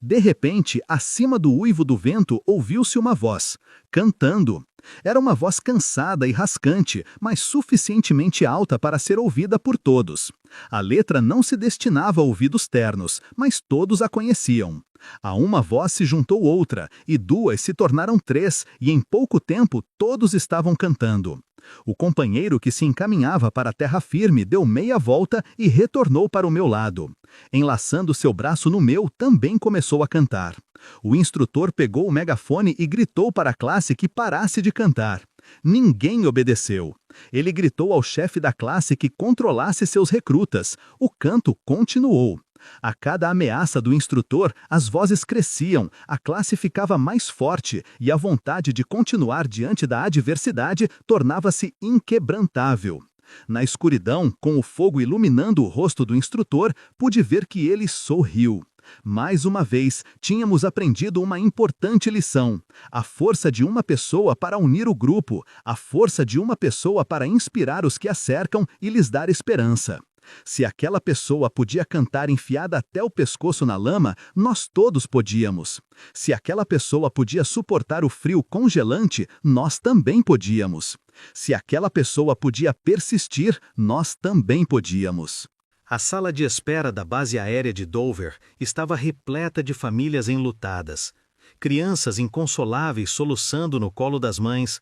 De repente, acima do uivo do vento, ouviu-se uma voz, cantando. Era uma voz cansada e rascante, mas suficientemente alta para ser ouvida por todos. A letra não se destinava a ouvidos ternos, mas todos a conheciam. A uma voz se juntou outra, e 2 se tornaram 3, e em pouco tempo todos estavam cantando. O companheiro que se encaminhava para a terra firme deu meia volta e retornou para o meu lado. Enlaçando seu braço no meu, também começou a cantar. O instrutor pegou o megafone e gritou para a classe que parasse de cantar. Ninguém obedeceu. Ele gritou ao chefe da classe que controlasse seus recrutas. O canto continuou. A cada ameaça do instrutor, as vozes cresciam, a classe ficava mais forte e a vontade de continuar diante da adversidade tornava-se inquebrantável. Na escuridão, com o fogo iluminando o rosto do instrutor, pude ver que ele sorriu. Mais uma vez, tínhamos aprendido uma importante lição. A força de uma pessoa para unir o grupo, a força de uma pessoa para inspirar os que a cercam e lhes dar esperança. Se aquela pessoa podia cantar enfiada até o pescoço na lama, nós todos podíamos. Se aquela pessoa podia suportar o frio congelante, nós também podíamos. Se aquela pessoa podia persistir, nós também podíamos. A sala de espera da base aérea de Dover estava repleta de famílias enlutadas. Crianças inconsoláveis soluçando no colo das mães,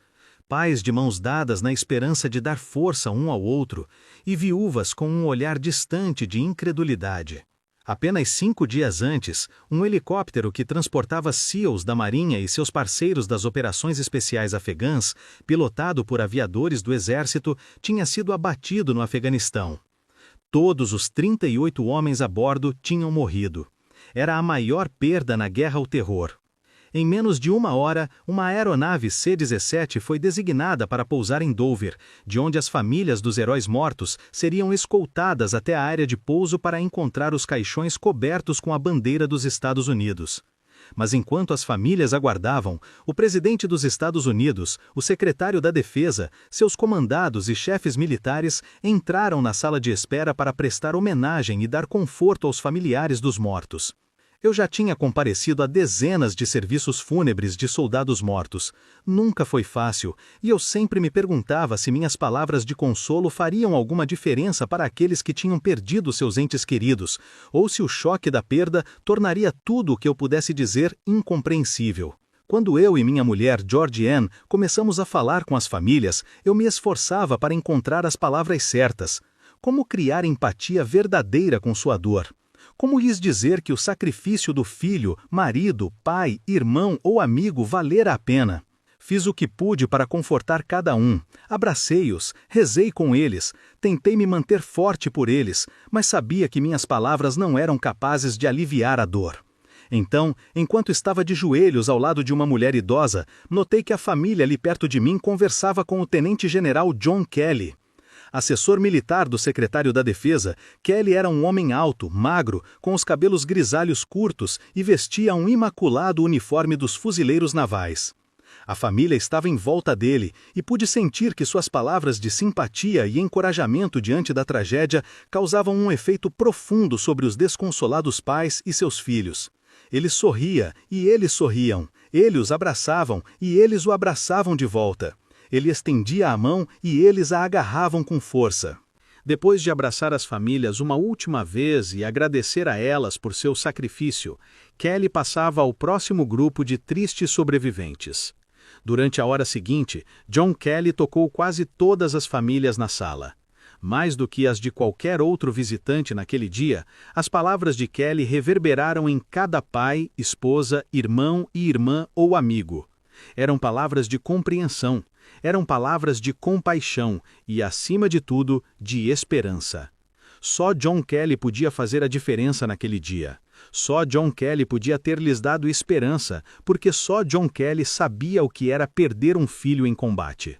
pais de mãos dadas na esperança de dar força um ao outro, e viúvas com um olhar distante de incredulidade. Apenas 5 dias antes, um helicóptero que transportava SEALs da Marinha e seus parceiros das operações especiais afegãs, pilotado por aviadores do Exército, tinha sido abatido no Afeganistão. Todos os 38 homens a bordo tinham morrido. Era a maior perda na guerra ao terror. Em menos de 1 hora, uma aeronave C-17 foi designada para pousar em Dover, de onde as famílias dos heróis mortos seriam escoltadas até a área de pouso para encontrar os caixões cobertos com a bandeira dos Estados Unidos. Mas enquanto as famílias aguardavam, o presidente dos Estados Unidos, o secretário da Defesa, seus comandados e chefes militares entraram na sala de espera para prestar homenagem e dar conforto aos familiares dos mortos. Eu já tinha comparecido a dezenas de serviços fúnebres de soldados mortos. Nunca foi fácil, e eu sempre me perguntava se minhas palavras de consolo fariam alguma diferença para aqueles que tinham perdido seus entes queridos, ou se o choque da perda tornaria tudo o que eu pudesse dizer incompreensível. Quando eu e minha mulher, Georgianne, começamos a falar com as famílias, eu me esforçava para encontrar as palavras certas. Como criar empatia verdadeira com sua dor? Como lhes dizer que o sacrifício do filho, marido, pai, irmão ou amigo valera a pena? Fiz o que pude para confortar cada um, abracei-os, rezei com eles, tentei me manter forte por eles, mas sabia que minhas palavras não eram capazes de aliviar a dor. Então, enquanto estava de joelhos ao lado de uma mulher idosa, notei que a família ali perto de mim conversava com o tenente-general John Kelly. Assessor militar do secretário da Defesa, Kelly era um homem alto, magro, com os cabelos grisalhos curtos e vestia um imaculado uniforme dos fuzileiros navais. A família estava em volta dele e pude sentir que suas palavras de simpatia e encorajamento diante da tragédia causavam um efeito profundo sobre os desconsolados pais e seus filhos. Ele sorria e eles sorriam, ele os abraçavam e eles o abraçavam de volta. Ele estendia a mão e eles a agarravam com força. Depois de abraçar as famílias uma última vez e agradecer a elas por seu sacrifício, Kelly passava ao próximo grupo de tristes sobreviventes. Durante a hora seguinte, John Kelly tocou quase todas as famílias na sala. Mais do que as de qualquer outro visitante naquele dia, as palavras de Kelly reverberaram em cada pai, esposa, irmão e irmã ou amigo. Eram palavras de compreensão, eram palavras de compaixão e, acima de tudo, de esperança. Só John Kelly podia fazer a diferença naquele dia. Só John Kelly podia ter lhes dado esperança, porque só John Kelly sabia o que era perder um filho em combate.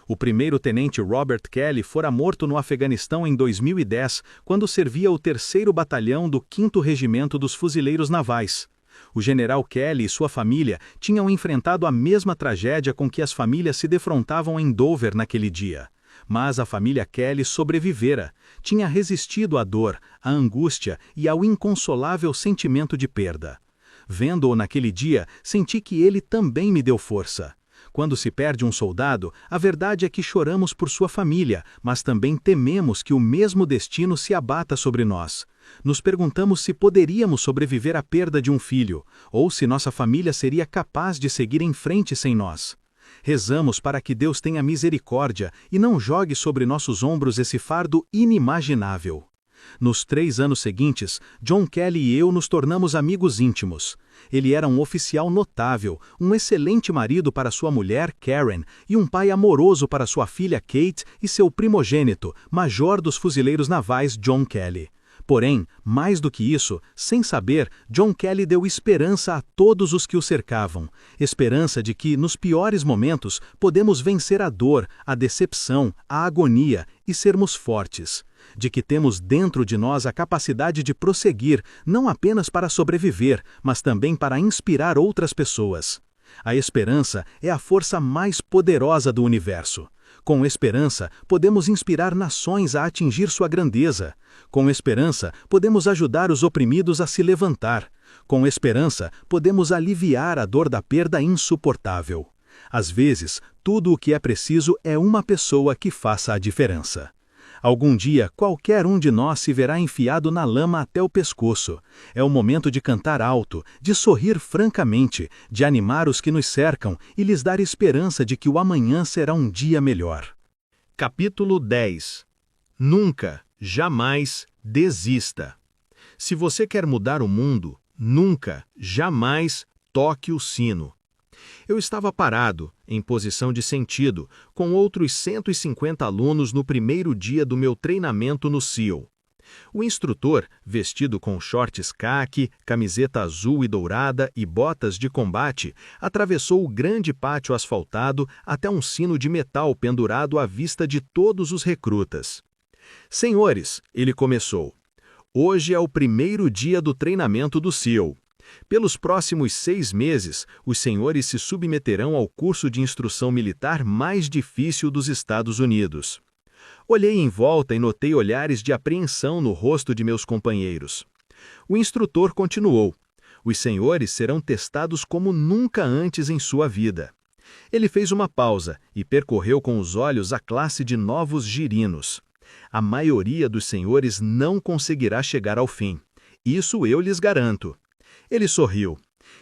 O primeiro-tenente Robert Kelly fora morto no Afeganistão em 2010, quando servia o 3º Batalhão do 5º Regimento dos Fuzileiros Navais. O general Kelly e sua família tinham enfrentado a mesma tragédia com que as famílias se defrontavam em Dover naquele dia. Mas a família Kelly sobrevivera, tinha resistido à dor, à angústia e ao inconsolável sentimento de perda. Vendo-o naquele dia, senti que ele também me deu força. Quando se perde um soldado, a verdade é que choramos por sua família, mas também tememos que o mesmo destino se abata sobre nós. Nos perguntamos se poderíamos sobreviver à perda de um filho, ou se nossa família seria capaz de seguir em frente sem nós. Rezamos para que Deus tenha misericórdia e não jogue sobre nossos ombros esse fardo inimaginável. Nos 3 anos seguintes, John Kelly e eu nos tornamos amigos íntimos. Ele era um oficial notável, um excelente marido para sua mulher, Karen, e um pai amoroso para sua filha Kate e seu primogênito, major dos fuzileiros navais John Kelly. Porém, mais do que isso, sem saber, John Kelly deu esperança a todos os que o cercavam. Esperança de que, nos piores momentos, podemos vencer a dor, a decepção, a agonia e sermos fortes. De que temos dentro de nós a capacidade de prosseguir, não apenas para sobreviver, mas também para inspirar outras pessoas. A esperança é a força mais poderosa do universo. Com esperança, podemos inspirar nações a atingir sua grandeza. Com esperança, podemos ajudar os oprimidos a se levantar. Com esperança, podemos aliviar a dor da perda insuportável. Às vezes, tudo o que é preciso é uma pessoa que faça a diferença. Algum dia, qualquer um de nós se verá enfiado na lama até o pescoço. É o momento de cantar alto, de sorrir francamente, de animar os que nos cercam e lhes dar esperança de que o amanhã será um dia melhor. Capítulo 10. Nunca, jamais desista. Se você quer mudar o mundo, nunca, jamais toque o sino. Eu estava parado, em posição de sentido, com outros 150 alunos no primeiro dia do meu treinamento no SEAL. O instrutor, vestido com shorts caqui, camiseta azul e dourada e botas de combate, atravessou o grande pátio asfaltado até um sino de metal pendurado à vista de todos os recrutas. Senhores, ele começou, hoje é o primeiro dia do treinamento do SEAL. Pelos próximos 6 meses, os senhores se submeterão ao curso de instrução militar mais difícil dos Estados Unidos. Olhei em volta e notei olhares de apreensão no rosto de meus companheiros. O instrutor continuou. Os senhores serão testados como nunca antes em sua vida. Ele fez uma pausa e percorreu com os olhos a classe de novos girinos. A maioria dos senhores não conseguirá chegar ao fim. Isso eu lhes garanto. Ele sorriu.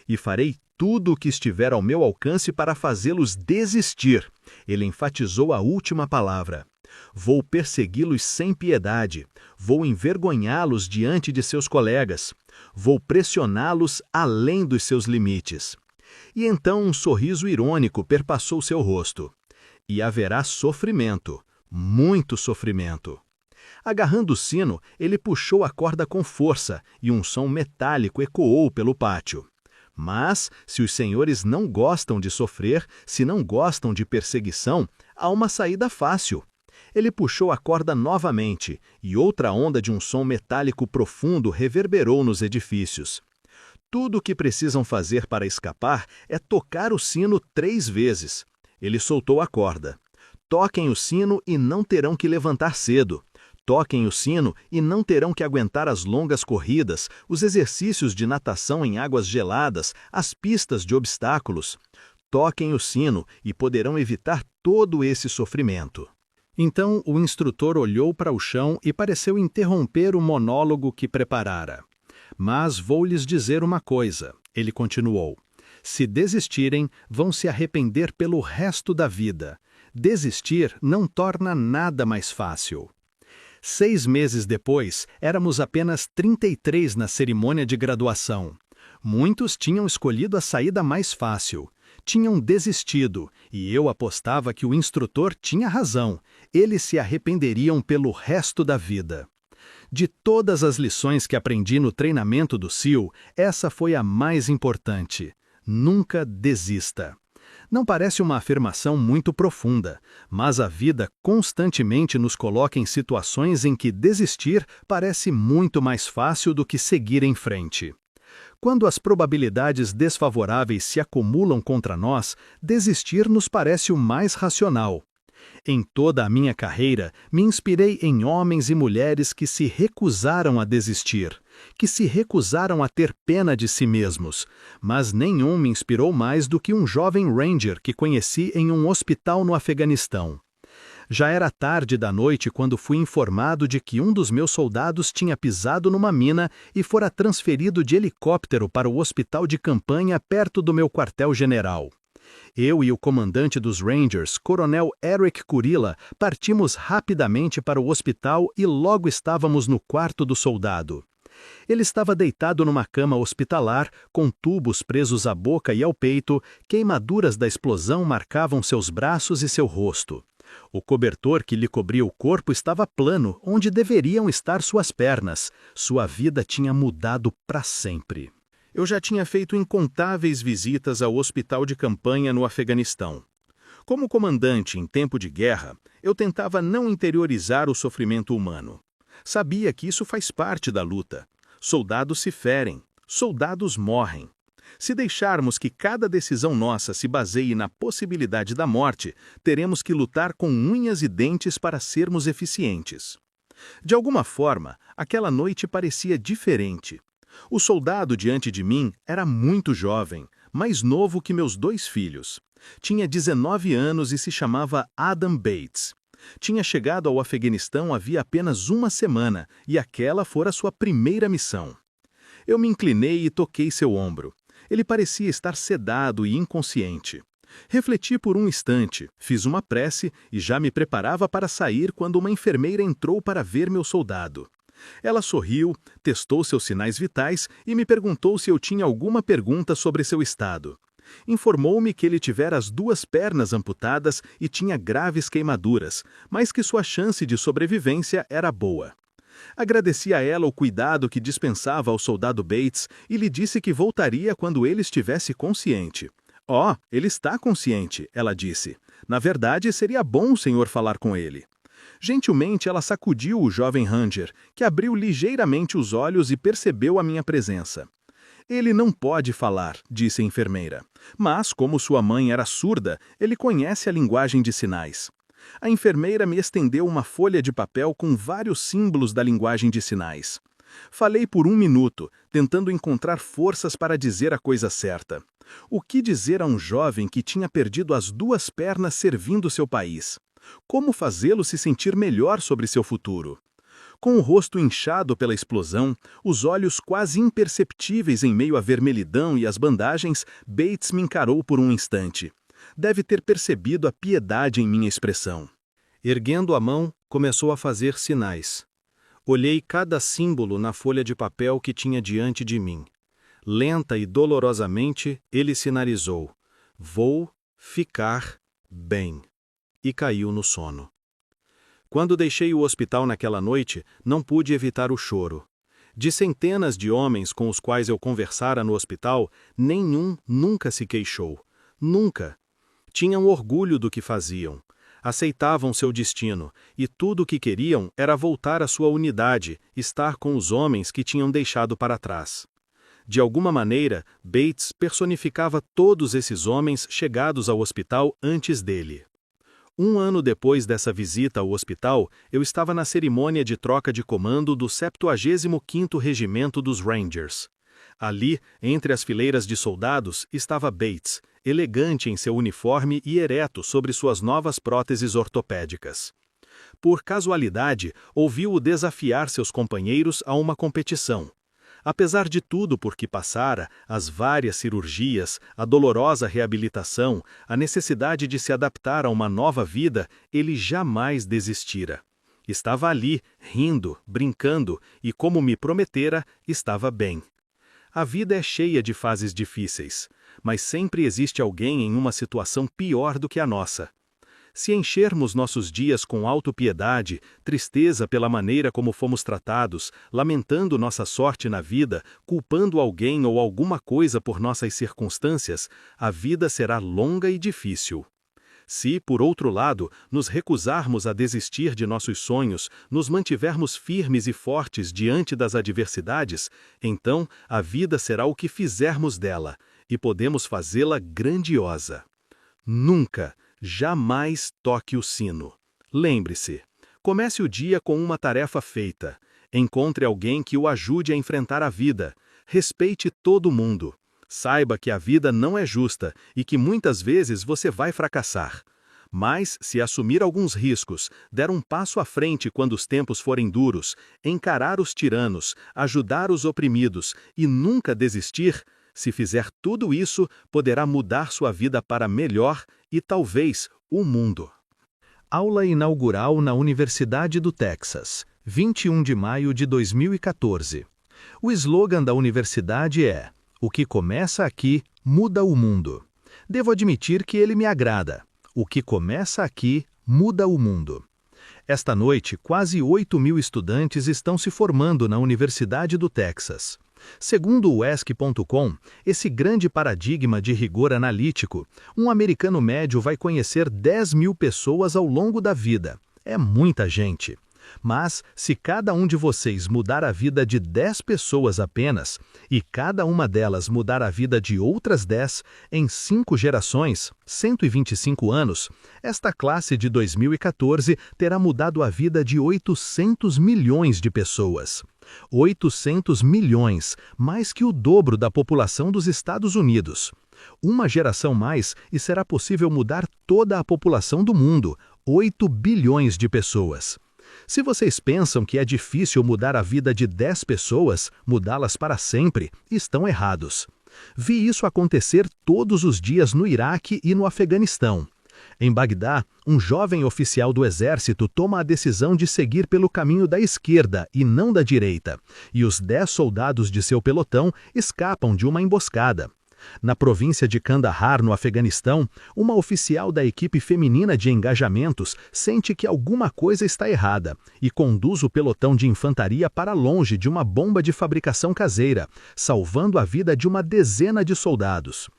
E farei tudo o que estiver ao meu alcance para fazê-los desistir. Ele enfatizou a última palavra. Vou persegui-los sem piedade. Vou envergonhá-los diante de seus colegas. Vou pressioná-los além dos seus limites. E então um sorriso irônico perpassou seu rosto. E haverá sofrimento, muito sofrimento. Agarrando o sino, ele puxou a corda com força e um som metálico ecoou pelo pátio. Mas, se os senhores não gostam de sofrer, se não gostam de perseguição, há uma saída fácil. Ele puxou a corda novamente e outra onda de um som metálico profundo reverberou nos edifícios. Tudo o que precisam fazer para escapar é tocar o sino 3 vezes. Ele soltou a corda. Toquem o sino e não terão que levantar cedo. Toquem o sino e não terão que aguentar as longas corridas, os exercícios de natação em águas geladas, as pistas de obstáculos. Toquem o sino e poderão evitar todo esse sofrimento. Então o instrutor olhou para o chão e pareceu interromper o monólogo que preparara. Mas vou lhes dizer uma coisa, ele continuou. Se desistirem, vão se arrepender pelo resto da vida. Desistir não torna nada mais fácil. 6 meses depois, éramos apenas 33 na cerimônia de graduação. Muitos tinham escolhido a saída mais fácil. Tinham desistido, e eu apostava que o instrutor tinha razão. Eles se arrependeriam pelo resto da vida. De todas as lições que aprendi no treinamento do SEAL, essa foi a mais importante. Nunca desista. Não parece uma afirmação muito profunda, mas a vida constantemente nos coloca em situações em que desistir parece muito mais fácil do que seguir em frente. Quando as probabilidades desfavoráveis se acumulam contra nós, desistir nos parece o mais racional. Em toda a minha carreira, me inspirei em homens e mulheres que se recusaram a desistir, que se recusaram a ter pena de si mesmos, mas nenhum me inspirou mais do que um jovem Ranger que conheci em um hospital no Afeganistão. Já era tarde da noite quando fui informado de que um dos meus soldados tinha pisado numa mina e fora transferido de helicóptero para o hospital de campanha perto do meu quartel-general. Eu e o comandante dos Rangers, Coronel Eric Kurilla, partimos rapidamente para o hospital e logo estávamos no quarto do soldado. Ele estava deitado numa cama hospitalar, com tubos presos à boca e ao peito, queimaduras da explosão marcavam seus braços e seu rosto. O cobertor que lhe cobria o corpo estava plano, onde deveriam estar suas pernas. Sua vida tinha mudado para sempre. Eu já tinha feito incontáveis visitas ao hospital de campanha no Afeganistão. Como comandante em tempo de guerra, eu tentava não interiorizar o sofrimento humano. Sabia que isso faz parte da luta. Soldados se ferem, soldados morrem. Se deixarmos que cada decisão nossa se baseie na possibilidade da morte, teremos que lutar com unhas e dentes para sermos eficientes. De alguma forma, aquela noite parecia diferente. O soldado diante de mim era muito jovem, mais novo que meus 2 filhos. Tinha 19 anos e se chamava Adam Bates. Tinha chegado ao Afeganistão havia apenas uma semana e aquela fora sua primeira missão. Eu me inclinei e toquei seu ombro. Ele parecia estar sedado e inconsciente. Refleti por um instante, fiz uma prece e já me preparava para sair quando uma enfermeira entrou para ver meu soldado. Ela sorriu, testou seus sinais vitais e me perguntou se eu tinha alguma pergunta sobre seu estado. Informou-me que ele tivera as 2 pernas amputadas e tinha graves queimaduras, mas que sua chance de sobrevivência era boa. Agradeci a ela o cuidado que dispensava ao soldado Bates e lhe disse que voltaria quando ele estivesse consciente. "Oh, ele está consciente", ela disse. "Na verdade, seria bom o senhor falar com ele." Gentilmente, ela sacudiu o jovem Ranger, que abriu ligeiramente os olhos e percebeu a minha presença. "Ele não pode falar", disse a enfermeira. "Mas, como sua mãe era surda, ele conhece a linguagem de sinais." A enfermeira me estendeu uma folha de papel com vários símbolos da linguagem de sinais. Falei por 1 minuto, tentando encontrar forças para dizer a coisa certa. O que dizer a um jovem que tinha perdido as 2 pernas servindo seu país? Como fazê-lo se sentir melhor sobre seu futuro? Com o rosto inchado pela explosão, os olhos quase imperceptíveis em meio à vermelhidão e às bandagens, Bates me encarou por um instante. Deve ter percebido a piedade em minha expressão. Erguendo a mão, começou a fazer sinais. Olhei cada símbolo na folha de papel que tinha diante de mim. Lenta e dolorosamente, ele sinalizou: "Vou ficar bem." E caiu no sono. Quando deixei o hospital naquela noite, não pude evitar o choro. De centenas de homens com os quais eu conversara no hospital, nenhum nunca se queixou. Nunca. Tinham orgulho do que faziam. Aceitavam seu destino, e tudo o que queriam era voltar à sua unidade, estar com os homens que tinham deixado para trás. De alguma maneira, Bates personificava todos esses homens chegados ao hospital antes dele. 1 ano depois dessa visita ao hospital, eu estava na cerimônia de troca de comando do 75º Regimento dos Rangers. Ali, entre as fileiras de soldados, estava Bates, elegante em seu uniforme e ereto sobre suas novas próteses ortopédicas. Por casualidade, ouviu-o desafiar seus companheiros a uma competição. Apesar de tudo por que passara, as várias cirurgias, a dolorosa reabilitação, a necessidade de se adaptar a uma nova vida, ele jamais desistira. Estava ali, rindo, brincando, e como me prometera, estava bem. A vida é cheia de fases difíceis, mas sempre existe alguém em uma situação pior do que a nossa. Se enchermos nossos dias com autopiedade, tristeza pela maneira como fomos tratados, lamentando nossa sorte na vida, culpando alguém ou alguma coisa por nossas circunstâncias, a vida será longa e difícil. Se, por outro lado, nos recusarmos a desistir de nossos sonhos, nos mantivermos firmes e fortes diante das adversidades, então a vida será o que fizermos dela, e podemos fazê-la grandiosa. Nunca, jamais toque o sino. Lembre-se, comece o dia com uma tarefa feita. Encontre alguém que o ajude a enfrentar a vida. Respeite todo mundo. Saiba que a vida não é justa e que muitas vezes você vai fracassar. Mas, se assumir alguns riscos, der um passo à frente quando os tempos forem duros, encarar os tiranos, ajudar os oprimidos e nunca desistir, se fizer tudo isso, poderá mudar sua vida para melhor e talvez o mundo. Aula inaugural na Universidade do Texas, 21 de maio de 2014. O slogan da universidade é: "O que começa aqui, muda o mundo." Devo admitir que ele me agrada. O que começa aqui, muda o mundo. Esta noite, quase 8.000 estudantes estão se formando na Universidade do Texas. Segundo o ESC.com, esse grande paradigma de rigor analítico, um americano médio vai conhecer 10.000 pessoas ao longo da vida. É muita gente. Mas, se cada um de vocês mudar a vida de 10 pessoas apenas, e cada uma delas mudar a vida de outras 10, em 5 gerações, 125 anos, esta classe de 2014 terá mudado a vida de 800 milhões de pessoas. 800 milhões, mais que o dobro da população dos Estados Unidos. Uma geração mais e será possível mudar toda a população do mundo, 8 bilhões de pessoas. Se vocês pensam que é difícil mudar a vida de 10 pessoas, mudá-las para sempre, estão errados. Vi isso acontecer todos os dias no Iraque e no Afeganistão. Em Bagdá, um jovem oficial do exército toma a decisão de seguir pelo caminho da esquerda e não da direita, e os 10 soldados de seu pelotão escapam de uma emboscada. Na província de Kandahar, no Afeganistão, uma oficial da equipe feminina de engajamentos sente que alguma coisa está errada e conduz o pelotão de infantaria para longe de uma bomba de fabricação caseira, salvando a vida de uma dezena de soldados.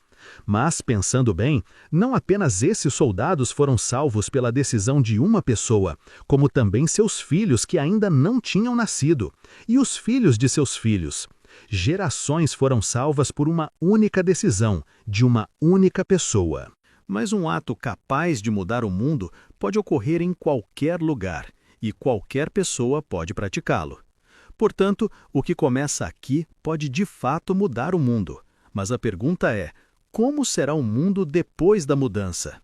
Mas, pensando bem, não apenas esses soldados foram salvos pela decisão de uma pessoa, como também seus filhos que ainda não tinham nascido, e os filhos de seus filhos. Gerações foram salvas por uma única decisão, de uma única pessoa. Mas um ato capaz de mudar o mundo pode ocorrer em qualquer lugar, e qualquer pessoa pode praticá-lo. Portanto, o que começa aqui pode de fato mudar o mundo. Mas a pergunta é: como será o mundo depois da mudança?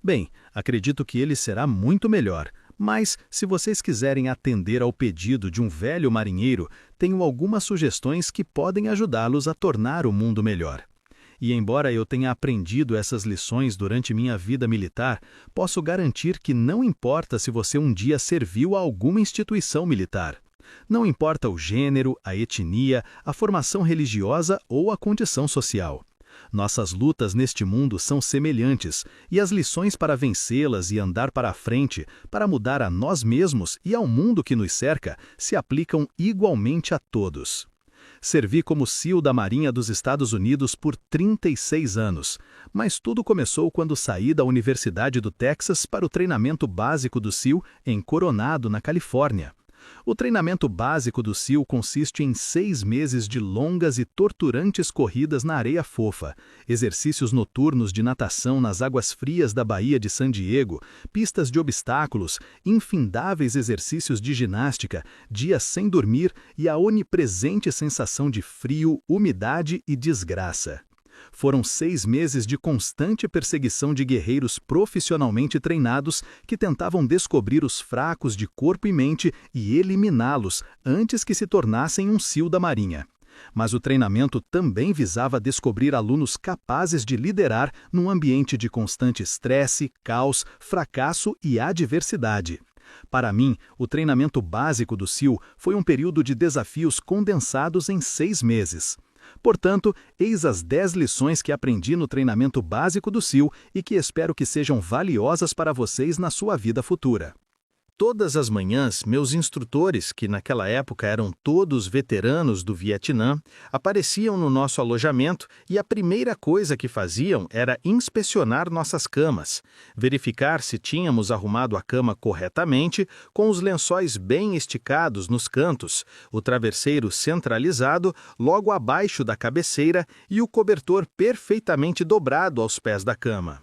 Bem, acredito que ele será muito melhor. Mas, se vocês quiserem atender ao pedido de um velho marinheiro, tenho algumas sugestões que podem ajudá-los a tornar o mundo melhor. E embora eu tenha aprendido essas lições durante minha vida militar, posso garantir que não importa se você um dia serviu a alguma instituição militar. Não importa o gênero, a etnia, a formação religiosa ou a condição social. Nossas lutas neste mundo são semelhantes, e as lições para vencê-las e andar para a frente, para mudar a nós mesmos e ao mundo que nos cerca, se aplicam igualmente a todos. Servi como SEAL da Marinha dos Estados Unidos por 36 anos, mas tudo começou quando saí da Universidade do Texas para o treinamento básico do SEAL em Coronado, na Califórnia. O treinamento básico do SEAL consiste em 6 meses de longas e torturantes corridas na areia fofa, exercícios noturnos de natação nas águas frias da Baía de San Diego, pistas de obstáculos, infindáveis exercícios de ginástica, dias sem dormir e a onipresente sensação de frio, umidade e desgraça. Foram 6 meses de constante perseguição de guerreiros profissionalmente treinados que tentavam descobrir os fracos de corpo e mente e eliminá-los antes que se tornassem um SEAL da Marinha. Mas o treinamento também visava descobrir alunos capazes de liderar num ambiente de constante estresse, caos, fracasso e adversidade. Para mim, o treinamento básico do SEAL foi um período de desafios condensados em 6 meses. Portanto, eis as 10 lições que aprendi no treinamento básico do SEAL e que espero que sejam valiosas para vocês na sua vida futura. Todas as manhãs, meus instrutores, que naquela época eram todos veteranos do Vietnã, apareciam no nosso alojamento e a primeira coisa que faziam era inspecionar nossas camas, verificar se tínhamos arrumado a cama corretamente, com os lençóis bem esticados nos cantos, o travesseiro centralizado logo abaixo da cabeceira e o cobertor perfeitamente dobrado aos pés da cama.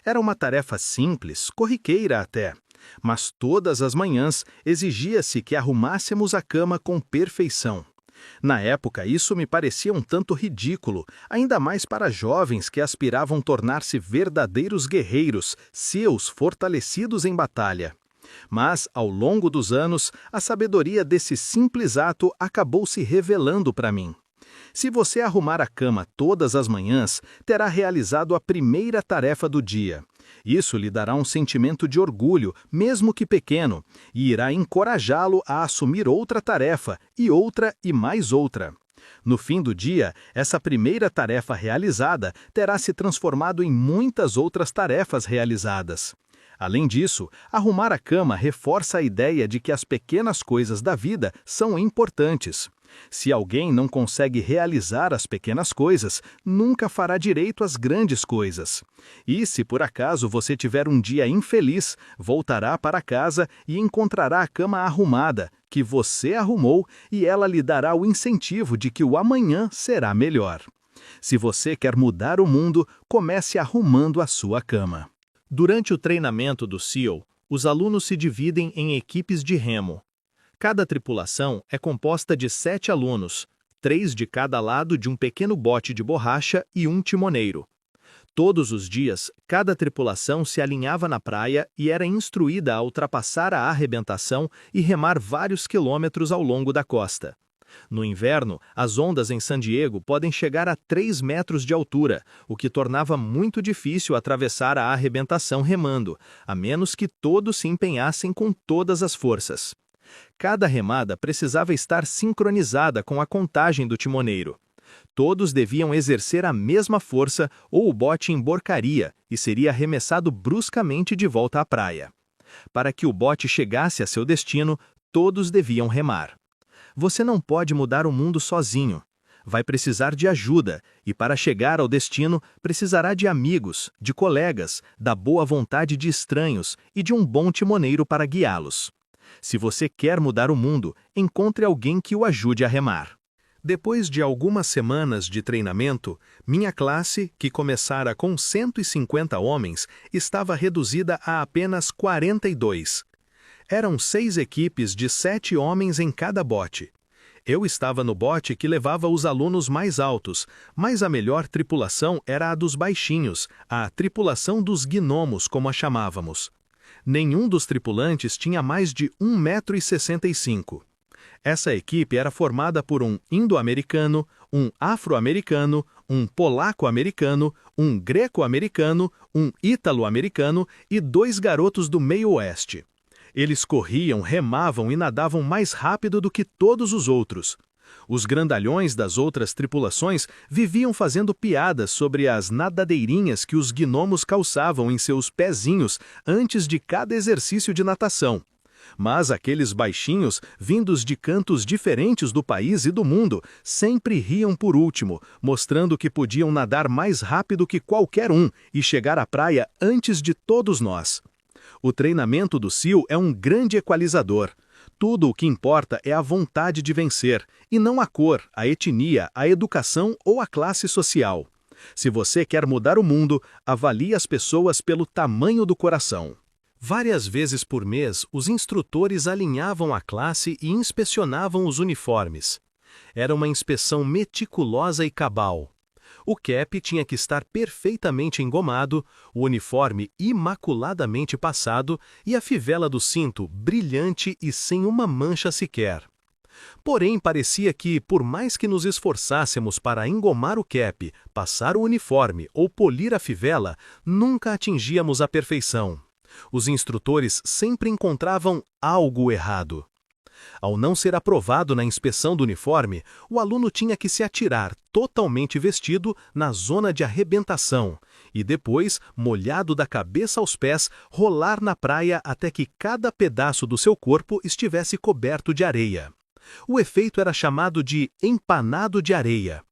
Era uma tarefa simples, corriqueira até, mas todas as manhãs exigia-se que arrumássemos a cama com perfeição. Na época, isso me parecia um tanto ridículo, ainda mais para jovens que aspiravam tornar-se verdadeiros guerreiros, SEALs fortalecidos em batalha. Mas, ao longo dos anos, a sabedoria desse simples ato acabou se revelando para mim. Se você arrumar a cama todas as manhãs, terá realizado a primeira tarefa do dia. Isso lhe dará um sentimento de orgulho, mesmo que pequeno, e irá encorajá-lo a assumir outra tarefa, e mais outra. No fim do dia, essa primeira tarefa realizada terá se transformado em muitas outras tarefas realizadas. Além disso, arrumar a cama reforça a ideia de que as pequenas coisas da vida são importantes. Se alguém não consegue realizar as pequenas coisas, nunca fará direito às grandes coisas. E se por acaso você tiver um dia infeliz, voltará para casa e encontrará a cama arrumada, que você arrumou, e ela lhe dará o incentivo de que o amanhã será melhor. Se você quer mudar o mundo, comece arrumando a sua cama. Durante o treinamento do SEAL, os alunos se dividem em equipes de remo. Cada tripulação é composta de 7 alunos, 3 de cada lado de um pequeno bote de borracha e um timoneiro. Todos os dias, cada tripulação se alinhava na praia e era instruída a ultrapassar a arrebentação e remar vários quilômetros ao longo da costa. No inverno, as ondas em San Diego podem chegar a 3 metros de altura, o que tornava muito difícil atravessar a arrebentação remando, a menos que todos se empenhassem com todas as forças. Cada remada precisava estar sincronizada com a contagem do timoneiro. Todos deviam exercer a mesma força ou o bote emborcaria e seria arremessado bruscamente de volta à praia. Para que o bote chegasse a seu destino, todos deviam remar. Você não pode mudar o mundo sozinho. Vai precisar de ajuda e, para chegar ao destino, precisará de amigos, de colegas, da boa vontade de estranhos e de um bom timoneiro para guiá-los. Se você quer mudar o mundo, encontre alguém que o ajude a remar. Depois de algumas semanas de treinamento, minha classe, que começara com 150 homens, estava reduzida a apenas 42. Eram 6 equipes de 7 homens em cada bote. Eu estava no bote que levava os alunos mais altos, mas a melhor tripulação era a dos baixinhos, a tripulação dos gnomos, como a chamávamos. Nenhum dos tripulantes tinha mais de 1,65 m. Essa equipe era formada por um indo-americano, um afro-americano, um polaco-americano, um greco-americano, um ítalo-americano e 2 garotos do meio-oeste. Eles corriam, remavam e nadavam mais rápido do que todos os outros. Os grandalhões das outras tripulações viviam fazendo piadas sobre as nadadeirinhas que os gnomos calçavam em seus pezinhos antes de cada exercício de natação. Mas aqueles baixinhos, vindos de cantos diferentes do país e do mundo, sempre riam por último, mostrando que podiam nadar mais rápido que qualquer um e chegar à praia antes de todos nós. O treinamento do SEAL é um grande equalizador. Tudo o que importa é a vontade de vencer, e não a cor, a etnia, a educação ou a classe social. Se você quer mudar o mundo, avalie as pessoas pelo tamanho do coração. Várias vezes por mês, os instrutores alinhavam a classe e inspecionavam os uniformes. Era uma inspeção meticulosa e cabal. O cap tinha que estar perfeitamente engomado, o uniforme imaculadamente passado e a fivela do cinto brilhante e sem uma mancha sequer. Porém, parecia que, por mais que nos esforçássemos para engomar o cap, passar o uniforme ou polir a fivela, nunca atingíamos a perfeição. Os instrutores sempre encontravam algo errado. Ao não ser aprovado na inspeção do uniforme, o aluno tinha que se atirar totalmente vestido na zona de arrebentação e depois, molhado da cabeça aos pés, rolar na praia até que cada pedaço do seu corpo estivesse coberto de areia. O efeito era chamado de empanado de areia.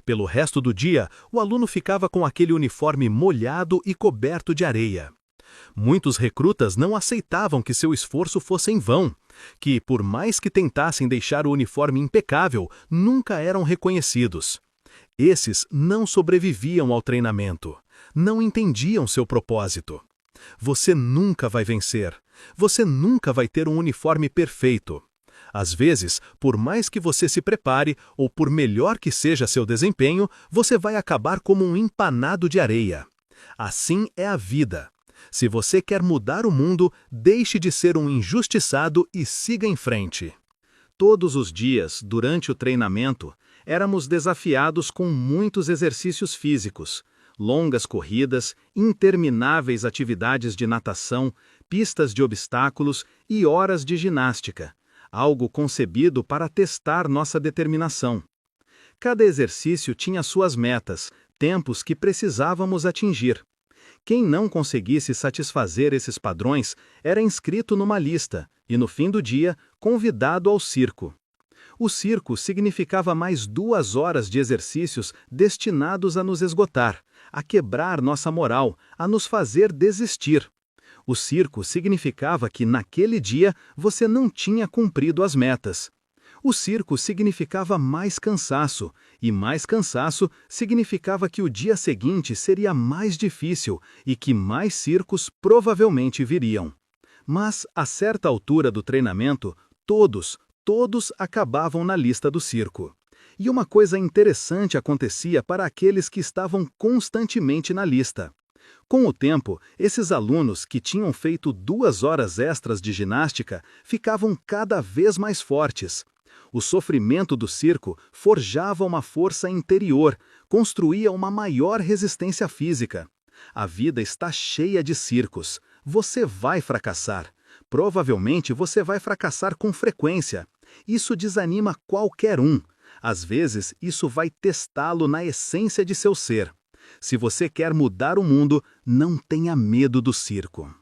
Pelo resto do dia, o aluno ficava com aquele uniforme molhado e coberto de areia. Muitos recrutas não aceitavam que seu esforço fosse em vão, que, por mais que tentassem deixar o uniforme impecável, nunca eram reconhecidos. Esses não sobreviviam ao treinamento, não entendiam seu propósito. Você nunca vai vencer, você nunca vai ter um uniforme perfeito. Às vezes, por mais que você se prepare, ou por melhor que seja seu desempenho, você vai acabar como um empanado de areia. Assim é a vida. Se você quer mudar o mundo, deixe de ser um injustiçado e siga em frente. Todos os dias, durante o treinamento, éramos desafiados com muitos exercícios físicos, longas corridas, intermináveis atividades de natação, pistas de obstáculos e horas de ginástica, algo concebido para testar nossa determinação. Cada exercício tinha suas metas, tempos que precisávamos atingir. Quem não conseguisse satisfazer esses padrões era inscrito numa lista e, no fim do dia, convidado ao circo. O circo significava mais 2 horas de exercícios destinados a nos esgotar, a quebrar nossa moral, a nos fazer desistir. O circo significava que, naquele dia, você não tinha cumprido as metas. O circo significava mais cansaço, e mais cansaço significava que o dia seguinte seria mais difícil e que mais circos provavelmente viriam. Mas, a certa altura do treinamento, todos acabavam na lista do circo. E uma coisa interessante acontecia para aqueles que estavam constantemente na lista. Com o tempo, esses alunos que tinham feito 2 horas extras de ginástica ficavam cada vez mais fortes. O sofrimento do circo forjava uma força interior, construía uma maior resistência física. A vida está cheia de circos. Você vai fracassar. Provavelmente você vai fracassar com frequência. Isso desanima qualquer um. Às vezes, isso vai testá-lo na essência de seu ser. Se você quer mudar o mundo, não tenha medo do circo.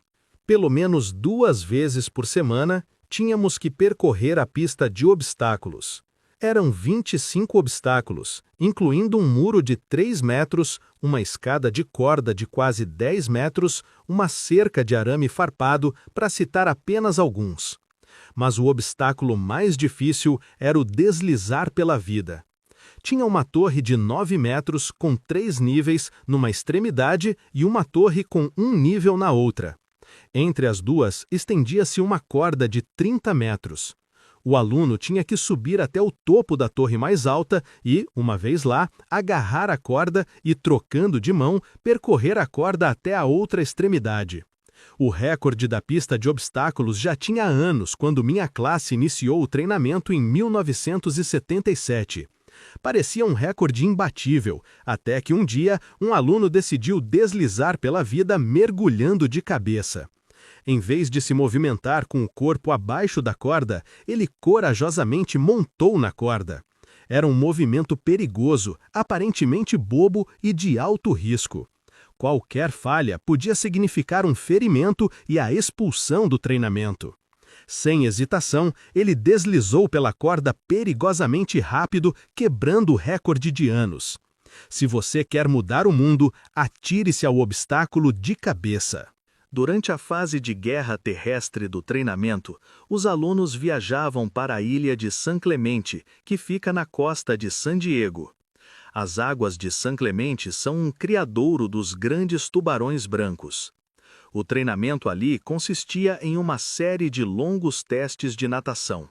Pelo menos 2 vezes por semana, tínhamos que percorrer a pista de obstáculos. Eram 25 obstáculos, incluindo um muro de 3 metros, uma escada de corda de quase 10 metros, uma cerca de arame farpado, para citar apenas alguns. Mas o obstáculo mais difícil era o deslizar pela vida. Tinha uma torre de 9 metros com 3 níveis numa extremidade e uma torre com 1 nível na outra. Entre as duas estendia-se uma corda de 30 metros. O aluno tinha que subir até o topo da torre mais alta e, uma vez lá, agarrar a corda e, trocando de mão, percorrer a corda até a outra extremidade. O recorde da pista de obstáculos já tinha anos quando minha classe iniciou o treinamento em 1977. Parecia um recorde imbatível, até que um dia um aluno decidiu deslizar pela vida mergulhando de cabeça. Em vez de se movimentar com o corpo abaixo da corda, ele corajosamente montou na corda. Era um movimento perigoso, aparentemente bobo e de alto risco. Qualquer falha podia significar um ferimento e a expulsão do treinamento. Sem hesitação, ele deslizou pela corda perigosamente rápido, quebrando o recorde de anos. Se você quer mudar o mundo, atire-se ao obstáculo de cabeça. Durante a fase de guerra terrestre do treinamento, os alunos viajavam para a ilha de San Clemente, que fica na costa de San Diego. As águas de San Clemente são um criadouro dos grandes tubarões brancos. O treinamento ali consistia em uma série de longos testes de natação.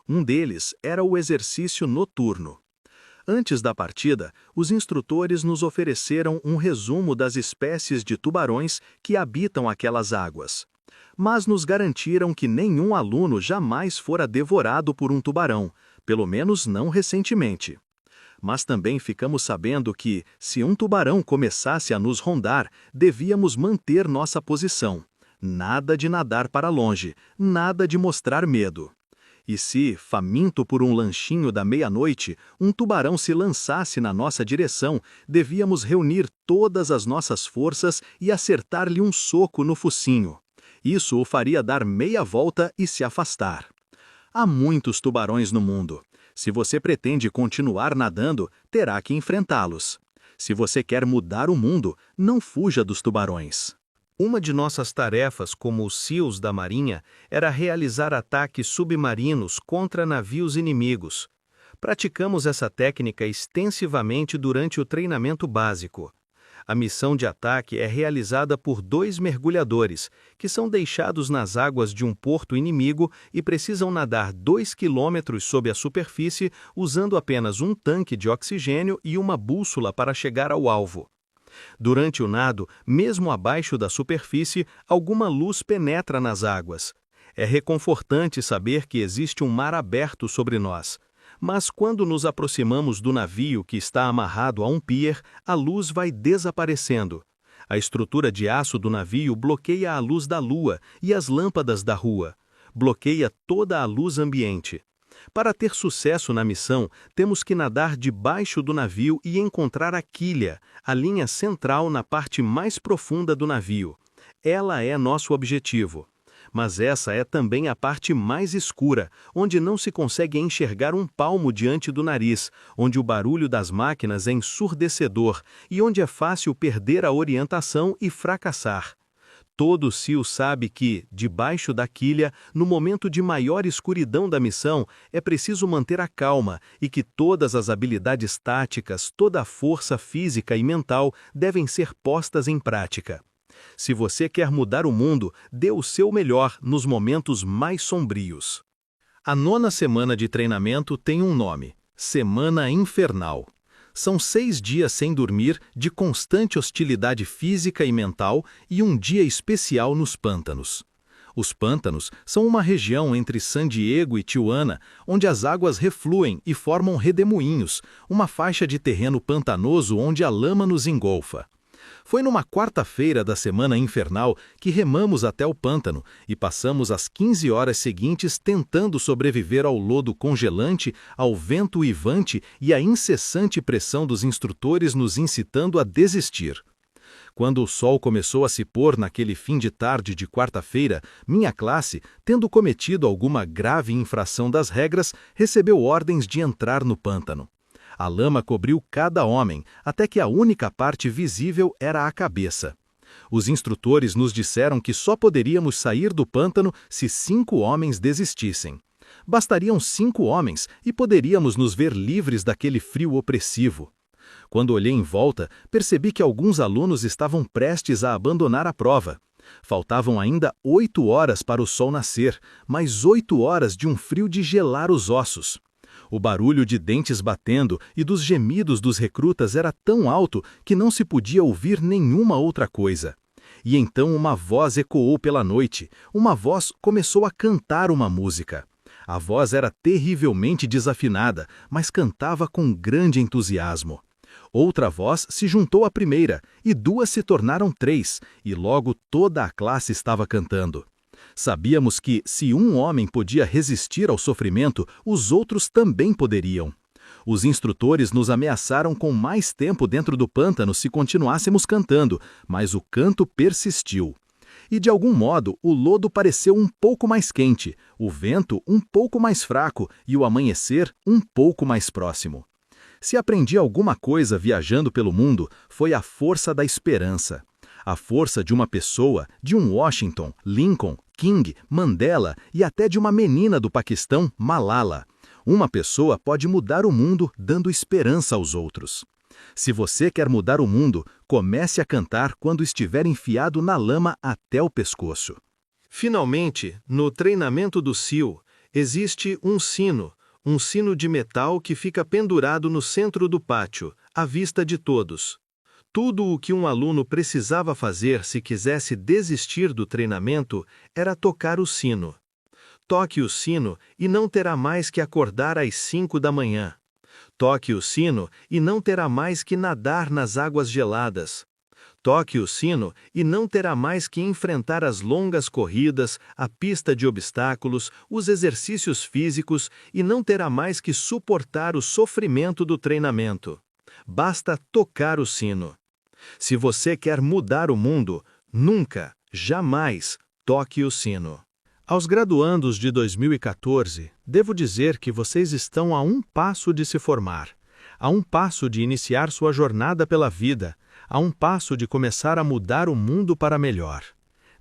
Um deles era o exercício noturno. Antes da partida, os instrutores nos ofereceram um resumo das espécies de tubarões que habitam aquelas águas. Mas nos garantiram que nenhum aluno jamais fora devorado por um tubarão, pelo menos não recentemente. Mas também ficamos sabendo que, se um tubarão começasse a nos rondar, devíamos manter nossa posição. Nada de nadar para longe, nada de mostrar medo. E se, faminto por um lanchinho da meia-noite, um tubarão se lançasse na nossa direção, devíamos reunir todas as nossas forças e acertar-lhe um soco no focinho. Isso o faria dar meia volta e se afastar. Há muitos tubarões no mundo. Se você pretende continuar nadando, terá que enfrentá-los. Se você quer mudar o mundo, não fuja dos tubarões. Uma de nossas tarefas como os SEALs da Marinha era realizar ataques submarinos contra navios inimigos. Praticamos essa técnica extensivamente durante o treinamento básico. A missão de ataque é realizada por 2 mergulhadores, que são deixados nas águas de um porto inimigo e precisam nadar 2 quilômetros sob a superfície usando apenas um tanque de oxigênio e uma bússola para chegar ao alvo. Durante o nado, mesmo abaixo da superfície, alguma luz penetra nas águas. É reconfortante saber que existe um mar aberto sobre nós. Mas quando nos aproximamos do navio que está amarrado a um pier, a luz vai desaparecendo. A estrutura de aço do navio bloqueia a luz da lua e as lâmpadas da rua. Bloqueia toda a luz ambiente. Para ter sucesso na missão, temos que nadar debaixo do navio e encontrar a quilha, a linha central na parte mais profunda do navio. Ela é nosso objetivo. Mas essa é também a parte mais escura, onde não se consegue enxergar um palmo diante do nariz, onde o barulho das máquinas é ensurdecedor e onde é fácil perder a orientação e fracassar. Todo SEAL sabe que, debaixo da quilha, no momento de maior escuridão da missão, é preciso manter a calma e que todas as habilidades táticas, toda a força física e mental devem ser postas em prática. Se você quer mudar o mundo, dê o seu melhor nos momentos mais sombrios. A 9ª semana de treinamento tem um nome: Semana Infernal. São 6 dias sem dormir, de constante hostilidade física e mental e um dia especial nos pântanos. Os pântanos são uma região entre San Diego e Tijuana, onde as águas refluem e formam redemoinhos, uma faixa de terreno pantanoso onde a lama nos engolfa. Foi numa quarta-feira da Semana Infernal que remamos até o pântano e passamos as 15 horas seguintes tentando sobreviver ao lodo congelante, ao vento uivante e à incessante pressão dos instrutores nos incitando a desistir. Quando o sol começou a se pôr naquele fim de tarde de quarta-feira, minha classe, tendo cometido alguma grave infração das regras, recebeu ordens de entrar no pântano. A lama cobriu cada homem, até que a única parte visível era a cabeça. Os instrutores nos disseram que só poderíamos sair do pântano se 5 homens desistissem. Bastariam 5 homens e poderíamos nos ver livres daquele frio opressivo. Quando olhei em volta, percebi que alguns alunos estavam prestes a abandonar a prova. Faltavam ainda 8 horas para o sol nascer, mais 8 horas de um frio de gelar os ossos. O barulho de dentes batendo e dos gemidos dos recrutas era tão alto que não se podia ouvir nenhuma outra coisa. E então uma voz ecoou pela noite, uma voz começou a cantar uma música. A voz era terrivelmente desafinada, mas cantava com grande entusiasmo. Outra voz se juntou à primeira, e 2 se tornaram 3, e logo toda a classe estava cantando. Sabíamos que, se um homem podia resistir ao sofrimento, os outros também poderiam. Os instrutores nos ameaçaram com mais tempo dentro do pântano se continuássemos cantando, mas o canto persistiu. E de algum modo o lodo pareceu um pouco mais quente, o vento um pouco mais fraco e o amanhecer um pouco mais próximo. Se aprendi alguma coisa viajando pelo mundo, foi a força da esperança. A força de uma pessoa, de um Washington, Lincoln, King, Mandela e até de uma menina do Paquistão, Malala. Uma pessoa pode mudar o mundo dando esperança aos outros. Se você quer mudar o mundo, comece a cantar quando estiver enfiado na lama até o pescoço. Finalmente, no treinamento do SEAL, existe um sino, Um sino de metal que fica pendurado no centro do pátio, à vista de todos. Tudo o que um aluno precisava fazer se quisesse desistir do treinamento era tocar o sino. Toque o sino e não terá mais que acordar às 5 da manhã. Toque o sino e não terá mais que nadar nas águas geladas. Toque o sino e não terá mais que enfrentar as longas corridas, a pista de obstáculos, os exercícios físicos e não terá mais que suportar o sofrimento do treinamento. Basta tocar o sino. Se você quer mudar o mundo, nunca, jamais, toque o sino. Aos graduandos de 2014, devo dizer que vocês estão a um passo de se formar, a um passo de iniciar sua jornada pela vida, a um passo de começar a mudar o mundo para melhor.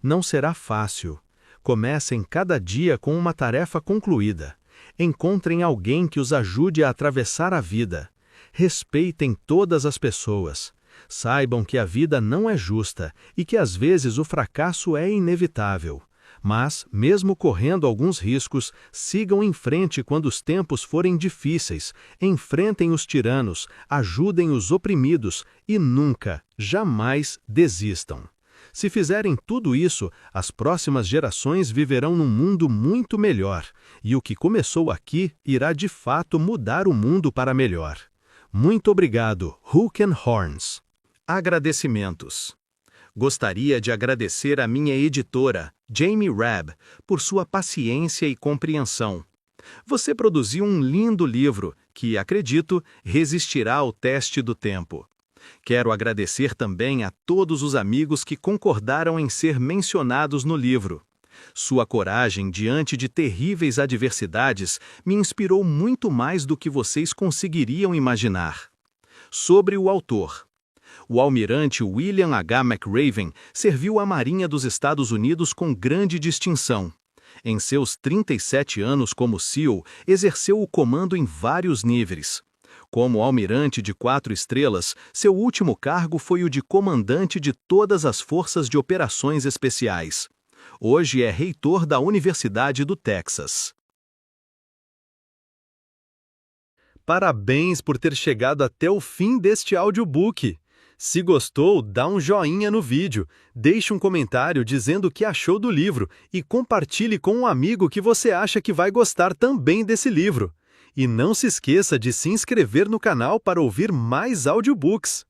Não será fácil. Comecem cada dia com uma tarefa concluída. Encontrem alguém que os ajude a atravessar a vida. Respeitem todas as pessoas. Saibam que a vida não é justa e que às vezes o fracasso é inevitável. Mas, mesmo correndo alguns riscos, sigam em frente quando os tempos forem difíceis, enfrentem os tiranos, ajudem os oprimidos e nunca, jamais desistam. Se fizerem tudo isso, as próximas gerações viverão num mundo muito melhor, e o que começou aqui irá de fato mudar o mundo para melhor. Muito obrigado, Hook and Horns. Agradecimentos. Gostaria de agradecer à minha editora, Jamie Rabb, por sua paciência e compreensão. Você produziu um lindo livro que, acredito, resistirá ao teste do tempo. Quero agradecer também a todos os amigos que concordaram em ser mencionados no livro. Sua coragem diante de terríveis adversidades me inspirou muito mais do que vocês conseguiriam imaginar. Sobre o autor. O almirante William H. McRaven serviu à Marinha dos Estados Unidos com grande distinção. Em seus 37 anos como SEAL, exerceu o comando em vários níveis. Como almirante de 4 estrelas, seu último cargo foi o de comandante de todas as forças de operações especiais. Hoje é reitor da Universidade do Texas. Parabéns por ter chegado até o fim deste audiobook! Se gostou, dá um joinha no vídeo, deixe um comentário dizendo o que achou do livro e compartilhe com um amigo que você acha que vai gostar também desse livro. E não se esqueça de se inscrever no canal para ouvir mais audiobooks.